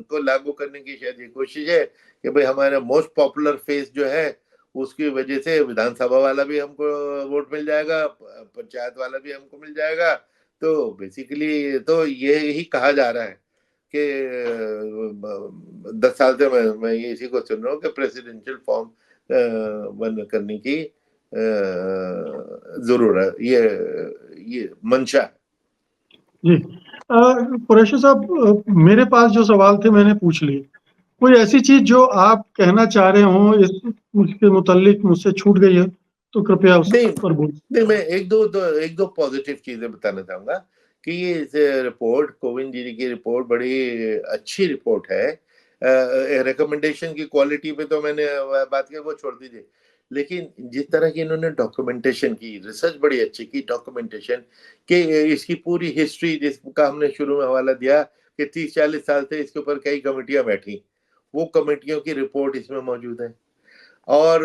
को लागू करने की शायद ये कोशिश है कि भाई हमारा मोस्ट पॉपुलर फेस जो है उसकी वजह से विधानसभा वाला भी हमको वोट मिल जाएगा, पंचायत वाला भी हमको मिल जाएगा। तो बेसिकली तो ये ही कहा जा रहा है कि 10 साल से मैं इसी को सुन रहा हूँ कि प्रेसिडेंशियल फॉर्म बंद करने की जरूरत, ये मंशा है। जी। कुरैशी साहब, मेरे पास जो सवाल थे मैंने पूछ लिए। कोई ऐसी चीज जो आप कहना चाह रहे हो इस उसके मुतालिक मुझसे छूट गई है तो कृपया उस नहीं पर बोल। नहीं, मैं एक दो पॉजिटिव चीजें बताना चाहूंगा कि ये रिपोर्ट, कोविंद जी की रिपोर्ट बड़ी अच्छी रिपोर्ट है। रिकमेंडेशन की क्वालिटी पे तो मैंने बात की, वो छोड़ दीजिए, लेकिन जिस तरह की इन्होंने डॉक्यूमेंटेशन की, रिसर्च बड़ी अच्छी की, डॉक्यूमेंटेशन कि इसकी पूरी हिस्ट्री जिसका हमने शुरू में हवाला दिया कि 30-40 साल से इसके ऊपर कई कमेटियां बैठी, वो कमेटियों की रिपोर्ट इसमें मौजूद है। और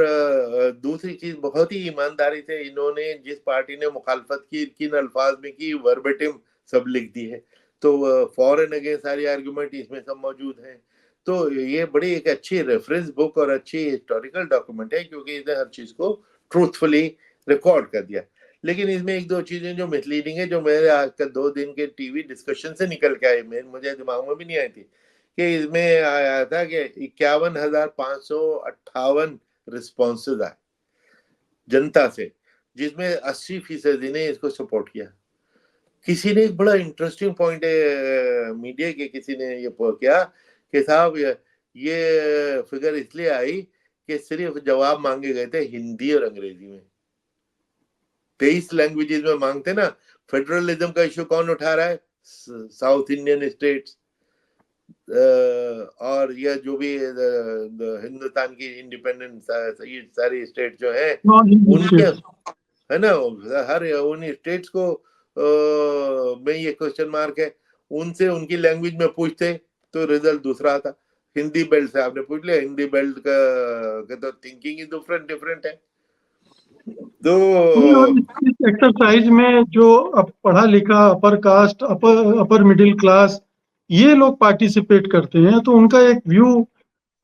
दूसरी चीज, बहुत ही ईमानदारी से इन्होंने जिस पार्टी ने मुखालफत की, किन अल्फाज में की, वर्बेटिम सब लिख दी है। तो फॉर एंड अगेंस्ट सारी आर्गुमेंट इसमें सब मौजूद है। तो ये बड़ी एक अच्छी रेफरेंस बुक और अच्छी हिस्टोरिकल डॉक्यूमेंट है, क्योंकि इसने हर चीज को ट्रूथफुली रिकॉर्ड कर दिया। लेकिन इसमें एक दो चीजें जो मिसलीडिंग है, जो मेरे आज का 2 दिन के टीवी डिस्कशन से निकल के आई, मुझे दिमाग में भी नहीं आई थी, कि इसमें आया था कि 51,558 रिस्पॉन्सेज आए जनता से, जिसमें 80% ने इसको सपोर्ट किया। किसी ने एक बड़ा इंटरेस्टिंग पॉइंट मीडिया के किसी ने ये किया कि साहब ये फिगर इसलिए आई कि सिर्फ जवाब मांगे गए थे हिंदी और अंग्रेजी में। 23 लैंग्वेजेस में मांगते ना। फेडरलिज्म का इश्यू कौन उठा रहा है? साउथ इंडियन स्टेट्स, और यह जो भी हिंदुस्तान की इंडिपेंडेंट सारी स्टेट जो है नॉन हिंदी उनके, स्टेट्स। है ना, हर उन स्टेट्स को में ये क्वेश्चन मार्क है। उनसे उनकी लैंग्वेज में पूछते तो रिजल्ट दूसरा आता। हिंदी बेल्ट से आपने पूछ लिया, हिंदी बेल्ट का तो थिंकिंग ही डिफरेंट डिफरेंट है। तो नहीं, और इस एक्सरसाइज में जो पढ़ा लिखा upper caste, upper middle class, ये लोग पार्टिसिपेट करते हैं तो उनका एक व्यू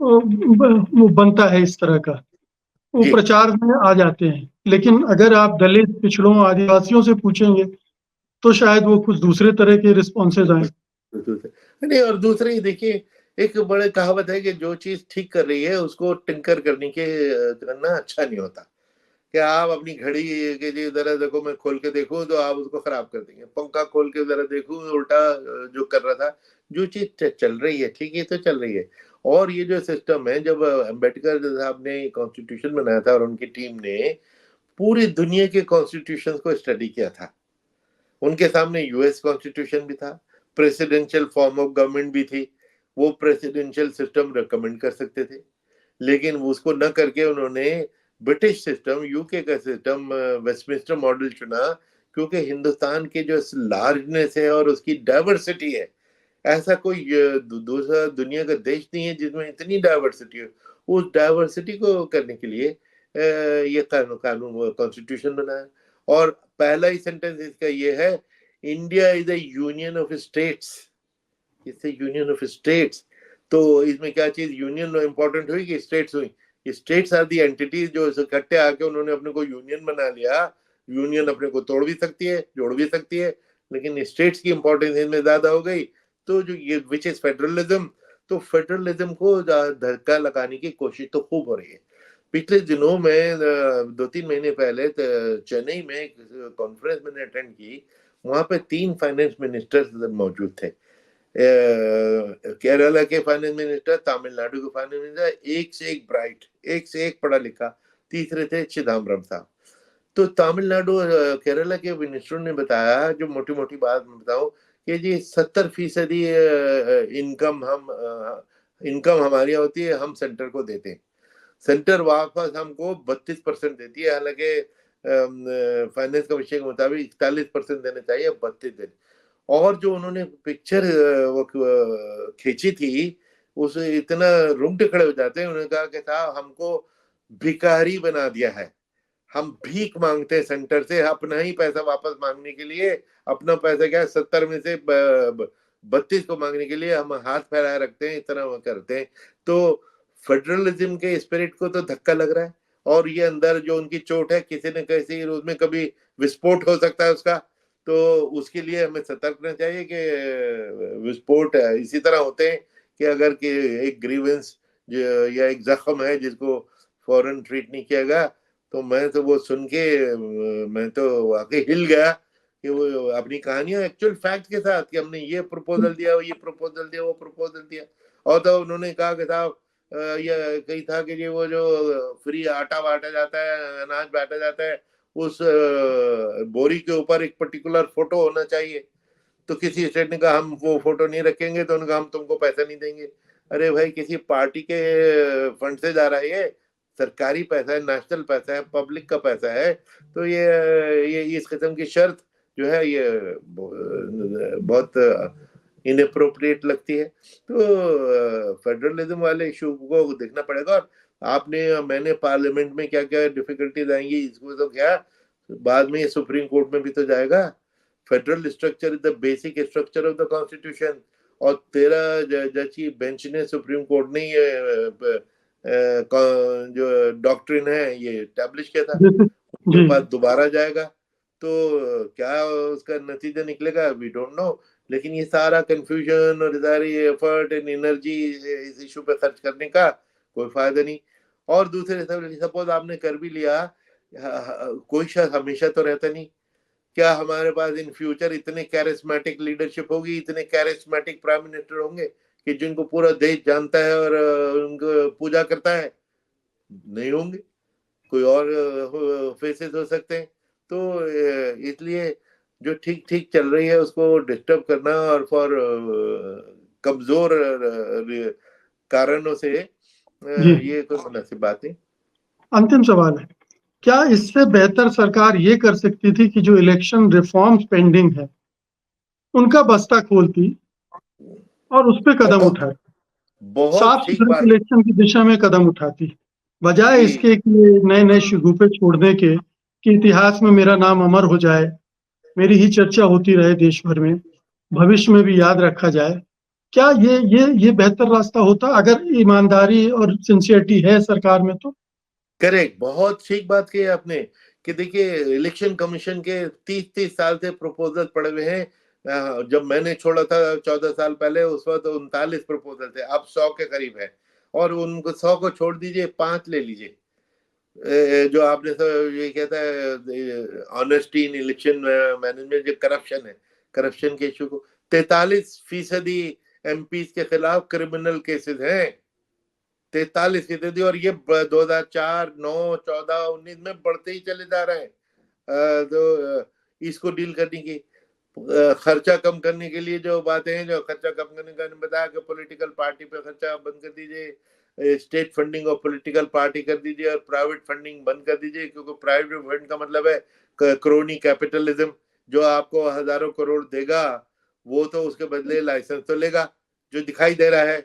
वो बनता है इस तरह का, वो जी, प्रचार में आ जाते हैं। लेकिन अगर आप दलित, पिछड़ों, आदिवासियों से पूछेंगे तो शायद वो कुछ दूसरे तरह के रिस्पॉन्सेज आए। नहीं, और दूसरी देखिए, एक बड़े कहावत है कि जो चीज ठीक कर रही है उसको टिंकर करना अच्छा नहीं होता। कि आप अपनी घड़ी के जी जरा देखो, मैं खोल के देखूं तो आप उसको खराब कर देंगे, पंखा खोल के जरा देखूं उल्टा जो कर रहा था। जो चीज चल रही है ठीक है तो चल रही है। और ये जो सिस्टम है, जब अम्बेडकर साहब ने कॉन्स्टिट्यूशन बनाया था और उनकी टीम ने पूरी दुनिया के कॉन्स्टिट्यूशन को स्टडी किया था, उनके सामने यूएस कॉन्स्टिट्यूशन भी था, प्रेसिडेंशियल फॉर्म ऑफ गवर्नमेंट भी थी, वो प्रेसिडेंशियल सिस्टम रिकमेंड कर सकते थे। लेकिन उसको न करके उन्होंने ब्रिटिश सिस्टम, यूके का सिस्टम, वेस्टमिंस्टर मॉडल चुना, क्योंकि हिंदुस्तान के जो लार्जनेस है और उसकी डाइवर्सिटी है, ऐसा कोई दूसरा दुनिया का देश नहीं है जिसमें इतनी डाइवर्सिटी हो। उस डाइवर्सिटी को करने के लिए ये कानून कॉन्स्टिट्यूशन बनाया। और पहला ही सेंटेंस इसका ये है, India is a union of states. It's a union of states. तो इसमें क्या चीज यूनियन इंपॉर्टेंट हुई कि स्टेट्स हुई? स्टेट्स आर दी एंटिटीज जो इकट्ठे आके उन्होंने अपने को यूनियन बना लिया। यूनियन अपने को तोड़ भी सकती है, जोड़ भी सकती है, लेकिन स्टेट्स की इंपॉर्टेंस इनमें ज्यादा हो गई। तो जो ये विच इज फेडरलिज्म, तो फेडरलिज्म को धक्का लगाने की कोशिश तो खूब हो रही है। पिछले दिनों में 2-3 महीने पहले चेन्नई में एक कॉन्फ्रेंस मैंने अटेंड की। वहां पे 3 फाइनेंस मिनिस्टर्स मौजूद थे। केरला के फाइनेंस मिनिस्टर, तमिलनाडु के फाइनेंस मिनिस्टर, एक से एक ब्राइट, एक से एक पढ़ा लिखा। तीसरे थे चिदम्बरम साहब। तो तमिलनाडु केरला के मिनिस्टर ने बताया, जो मोटी मोटी बात मैं बताऊं, कि जी 70% इनकम इनकम हमारी होती है, हम सेंटर को देते हैं। सेंटर वापस हमको 32% देती है, हालांकि फाइनेंस कमीशन के मुताबिक 41% देने चाहिए, 32 देने। और जो उन्होंने पिक्चर वो खींची थी, उस इतना रुंगटे खड़े हो जाते हैं। उन्होंने कहा कि साहब हमको भिखारी बना दिया है, हम भीख मांगते हैं सेंटर से अपना ही पैसा वापस मांगने के लिए। अपना पैसा क्या है, 70 में से 32 को मांगने के लिए हम हाथ फैलाए रखते हैं, इतना वो करते हैं। तो फेडरलिज्म के स्पिरिट को तो धक्का लग रहा है। और ये अंदर जो उनकी चोट है, किसी न किसी उसमें कभी विस्फोट हो सकता है उसका, तो उसके लिए हमें सतर्क रहना चाहिए कि विस्फोट इसी तरह होते हैं कि अगर कि एक ग्रीवेंस या एक जख्म है जिसको फौरन ट्रीट नहीं किया गया, तो मैं तो वो सुन के मैं तो वाकई हिल गया कि वो अपनी कहानियां एक्चुअल फैक्ट के साथ कि हमने ये प्रपोजल दिया, ये प्रपोजल दिया, वो प्रपोजल दिया। और तो उन्होंने कहा कि साहब ये कही था कि ये वो जो फ्री आटा बांटा जाता है, अनाज बांटा जाता है, उस बोरी के ऊपर एक पर्टिकुलर फोटो होना चाहिए। तो किसी स्टेट ने कहा हम वो फोटो नहीं रखेंगे, तो उन्होंने कहा हम तुमको पैसा नहीं देंगे। अरे भाई, किसी पार्टी के फंड से जा रहा है, ये सरकारी पैसा है, नेशनल पैसा है, पब्लिक का पैसा है। तो ये इस किस्म की शर्त जो है ये बहुत इनअप्रोप्रिएट लगती है। तो फेडरलिज्म वाले इशू को देखना पड़ेगा। और मैंने पार्लियामेंट में क्या क्या डिफिकल्टीज आएंगी, इसको तो क्या बाद में ये सुप्रीम कोर्ट में भी तो जाएगा। Federal structure is the basic structure of the constitution. और 13 जज की बेंच ने, सुप्रीम कोर्ट ने ये जो डॉक्ट्रिन है ये एस्टैब्लिश किया था, उसके बाद दोबारा जाएगा। तो क्या उसका नतीजा निकलेगा, वी डोंट नो। लेकिन ये सारा कंफ्यूजन और सारी एफर्ट एंड एनर्जी इस इशू पे खर्च करने का कोई फायदा नहीं। और दूसरे सपोज आपने कर भी लिया, कोई शख्स हमेशा तो रहता नहीं। क्या हमारे पास इन फ्यूचर इतने कैरिस्मेटिक लीडरशिप होगी, इतने कैरिस्मेटिक प्राइम मिनिस्टर होंगे कि जिनको पूरा देश जानता है और उनको पूजा करता है? नहीं होंगे, कोई और फेसेस हो सकते हैं। तो इसलिए जो ठीक ठीक चल रही है उसको डिस्टर्ब करना और फॉर कमजोर कारणों से ये कोई मुनासिब बात नहीं। अंतिम सवाल है, क्या इससे बेहतर सरकार ये कर सकती थी कि जो इलेक्शन रिफॉर्म्स पेंडिंग है उनका बस्ता खोलती और उस पर कदम उठाए, साफ सुथरे इलेक्शन की दिशा में कदम उठाती, बजाय इसके कि नए नए शगुफे छोड़ने के कि इतिहास में मेरा नाम अमर हो जाए, मेरी ही चर्चा होती रहे देश भर में, भविष्य में भी याद रखा जाए। क्या ये बेहतर रास्ता होता अगर ईमानदारी और सिंसियरिटी है सरकार में? तो करेक्ट, बहुत ठीक बात कही आपने कि देखिए इलेक्शन कमीशन के 30 साल से प्रपोजल पड़े हुए हैं। जब मैंने छोड़ा था 14 साल पहले, उस वक्त 39 प्रपोजल थे, अब 100 के करीब है। और उनको 100 को छोड़ दीजिए, 5 ले लीजिए। जो आपने ये कहता है ऑनेस्टी इन इलेक्शन मैनेजमेंट, जो करप्शन है, करप्शन के इशू को 43% एमपी के खिलाफ क्रिमिनल केसेस हैं, 43%। और ये 2004, 9, 14, 19 में बढ़ते ही चले जा रहे हैं। तो इसको डील करने की, खर्चा कम करने के लिए जो बातें हैं, जो खर्चा कम करने का बताया कि पॉलिटिकल पार्टी पे खर्चा बंद कर दीजिए, state funding of political party कर दीजिए और प्राइवेट फंडिंग बंद कर दीजिए। क्योंकि प्राइवेट फंड का मतलब है क्रोनी कैपिटलिज्म। जो आपको हजारों करोड़ देगा वो तो उसके बदले लाइसेंस तो लेगा, जो दिखाई दे रहा है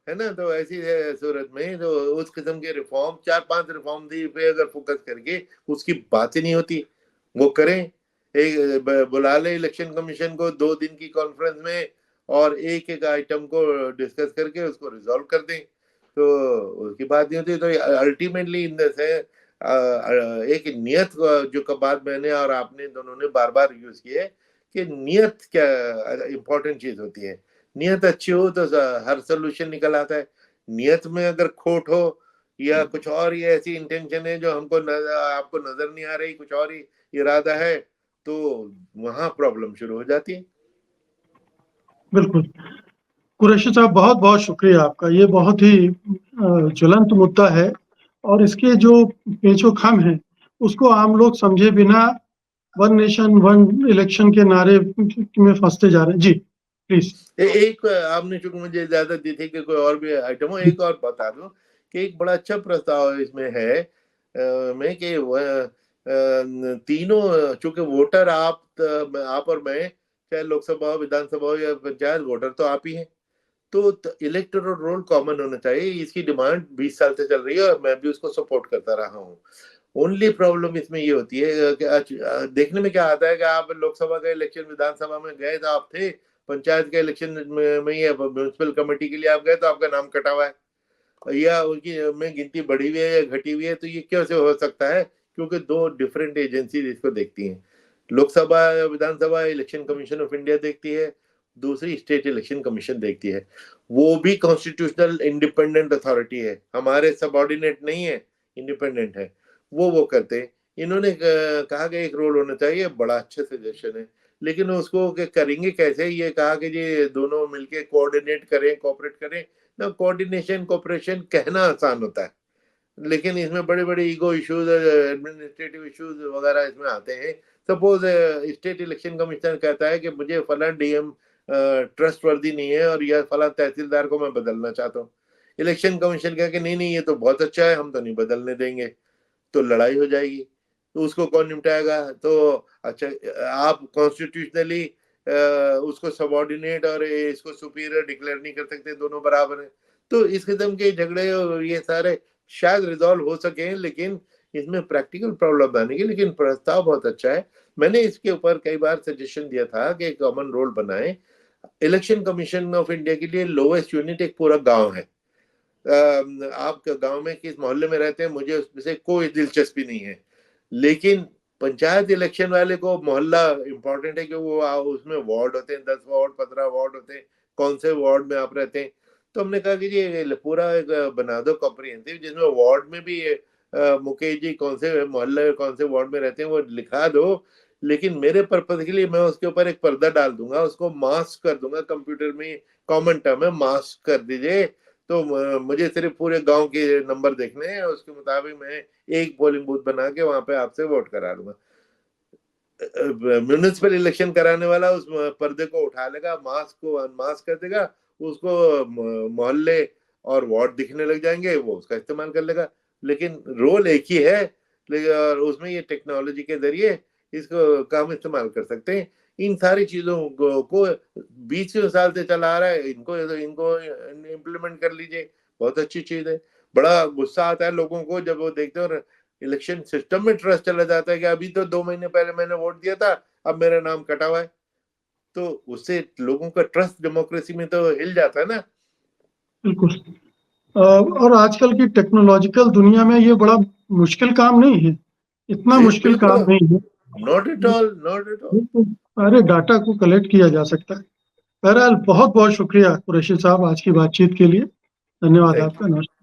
ना। तो ऐसी सूरत में जो उस किस्म के रिफॉर्म, 4-5 रिफॉर्म पे अगर फोकस करके उसकी बात ही नहीं होती, वो करें। एक बुला ले इलेक्शन कमीशन को 2 दिन की कॉन्फ्रेंस में और एक एक आइटम को डिस्कस करके उसको रिजॉल्व कर दें, तो उसकी बात नहीं होती। तो अल्टीमेटली इन द से एक नियत जो बात मैंने और आपने दोनों ने बार बार यूज की है कि नियत क्या इंपॉर्टेंट चीज होती है। नियत अच्छी हो तो हर सोल्यूशन निकल आता है। नियत में अगर खोट हो या कुछ और ही ऐसी इंटेंशन है जो हमको आपको नजर नहीं आ रही, कुछ और ही इरादा है, तो वहां प्रॉब्लम शुरू हो जाती है। बिल्कुल। कुरैशी साहब, बहुत बहुत शुक्रिया आपका। ये बहुत ही ज्वलंत मुद्दा है और इसके जो पेचोखम है उसको आम लोग समझे बिना वन नेशन वन इलेक्शन के नारे में फंसते जा रहे हैं। जी। प्लीज। एक आपने चूंकि मुझे इजाजत दी थी कि कोई और भी आइटम हो, एक और बता दूं कि एक बड़ा अच्छा प्रस्ताव इसमें है में कि तीनों, चूंकि वोटर आप और मैं, चाहे लोकसभा हो, विधानसभा हो या पंचायत, वोटर तो आप ही हैं, तो इलेक्टोरल रोल कॉमन होना चाहिए। इसकी डिमांड 20 साल से चल रही है और मैं भी उसको सपोर्ट करता रहा हूँ। ओनली प्रॉब्लम इसमें ये होती है कि देखने में क्या आता है कि आप लोकसभा का इलेक्शन, विधानसभा में गए तो आप थे, पंचायत के इलेक्शन में या म्यूनिसिपल कमेटी के लिए आप गए तो आपका नाम कटा हुआ है, या उनकी में गिनती बढ़ी हुई है या घटी हुई है। तो ये कैसे हो सकता है? क्योंकि दो डिफरेंट एजेंसी इसको देखती हैं। लोकसभा या विधानसभा इलेक्शन कमीशन ऑफ इंडिया देखती है, दूसरी स्टेट इलेक्शन कमीशन देखती है। वो भी कॉन्स्टिट्यूशनल इंडिपेंडेंट अथॉरिटी है, हमारे सबऑर्डिनेट नहीं है, इंडिपेंडेंट है। वो करते हैं। इन्होंने कहा कि एक रोल होना चाहिए, बड़ा अच्छा सजेशन है, लेकिन उसको करेंगे कैसे? ये कहा कि ये दोनों मिलके कोऑर्डिनेट करें, कोऑपरेट करें ना। कोऑर्डिनेशन कोऑपरेशन कहना आसान होता है, लेकिन इसमें बड़े बड़े ईगो इश्यूज, एडमिनिस्ट्रेटिव इश्यूज वगैरह इसमें आते हैं। सपोज स्टेट इलेक्शन कमीशन कहता है कि मुझे फला डीएम ट्रस्ट वर्दी नहीं है और यह फला तहसीलदार को मैं बदलना चाहता हूँ। इलेक्शन कमीशन कह के नहीं नहीं ये तो बहुत अच्छा है, हम तो नहीं बदलने देंगे। तो लड़ाई हो जाएगी। तो उसको कौन निपटाएगा? तो अच्छा, आप कॉन्स्टिट्यूशनली उसको सबऑर्डिनेट और इसको सुपीरियर डिक्लेयर नहीं कर सकते, दोनों बराबर हैं। तो इस किस्म के झगड़े और ये सारे शायद रिजॉल्व हो सके, लेकिन इसमें प्रैक्टिकल प्रॉब्लम आने की। लेकिन प्रस्ताव बहुत अच्छा है। मैंने इसके ऊपर कई बार सजेशन दिया था कि कॉमन रोल बनाए। इलेक्शन कमीशन ऑफ इंडिया के लिए लोएस्ट यूनिट एक पूरा गांव है। आप गांव में किस मोहल्ले में रहते हैं मुझे उसमें कोई दिलचस्पी नहीं है, लेकिन पंचायत इलेक्शन वाले को मोहल्ला इंपॉर्टेंट है कि वो उसमें वार्ड होते हैं, 10 वार्ड 15 वार्ड होते हैं, कौन से वार्ड में आप रहते हैं। तो हमने कहा कि ये पूरा एक बना दो कॉम्प्रिहेंसिव, जिसमें वार्ड में भी मुकेश जी कौन से मोहल्ले कौन से वार्ड में रहते हैं वो लिखा दो। लेकिन मेरे पर्पज के लिए मैं उसके ऊपर एक पर्दा डाल दूंगा, उसको मास्क कर दूंगा। कंप्यूटर में कॉमन टर्म है, मास्क कर दीजिए। तो मुझे सिर्फ पूरे गांव के नंबर देखने हैं, उसके मुताबिक मैं एक पोलिंग बूथ बना के वहां पे आपसे वोट करा दूंगा। म्यूनिसिपल इलेक्शन कराने वाला उस पर्दे को उठा लेगा, मास्क को अनमास्क कर देगा, उसको मोहल्ले और वार्ड दिखने लग जाएंगे, वो उसका इस्तेमाल कर लेगा। लेकिन रोल एक ही है, लेकिन और उसमें ये टेक्नोलॉजी के जरिए इसको काम इस्तेमाल कर सकते हैं। इन सारी चीजों को 20 साल से चला आ रहा है, इनको इम्प्लीमेंट कर लीजिए, बहुत अच्छी चीज है। बड़ा गुस्सा आता है लोगों को जब वो देखते हैं और इलेक्शन सिस्टम में ट्रस्ट चला जाता है कि अभी तो 2 महीने पहले मैंने वोट दिया था, अब मेरा नाम कटा हुआ है। तो उससे लोगों का ट्रस्ट डेमोक्रेसी में तो हिल जाता है ना। बिल्कुल। और आजकल की टेक्नोलॉजिकल दुनिया में ये बड़ा मुश्किल काम नहीं है, इतना मुश्किल बिल्कुल, काम नहीं है। Not at all, not at all. बिल्कुल, सारे डाटा को कलेक्ट किया जा सकता है। बहरहाल बहुत बहुत शुक्रिया कुरैशी साहब आज की बातचीत के लिए। धन्यवाद थैंक यू। आपका। नमस्कार।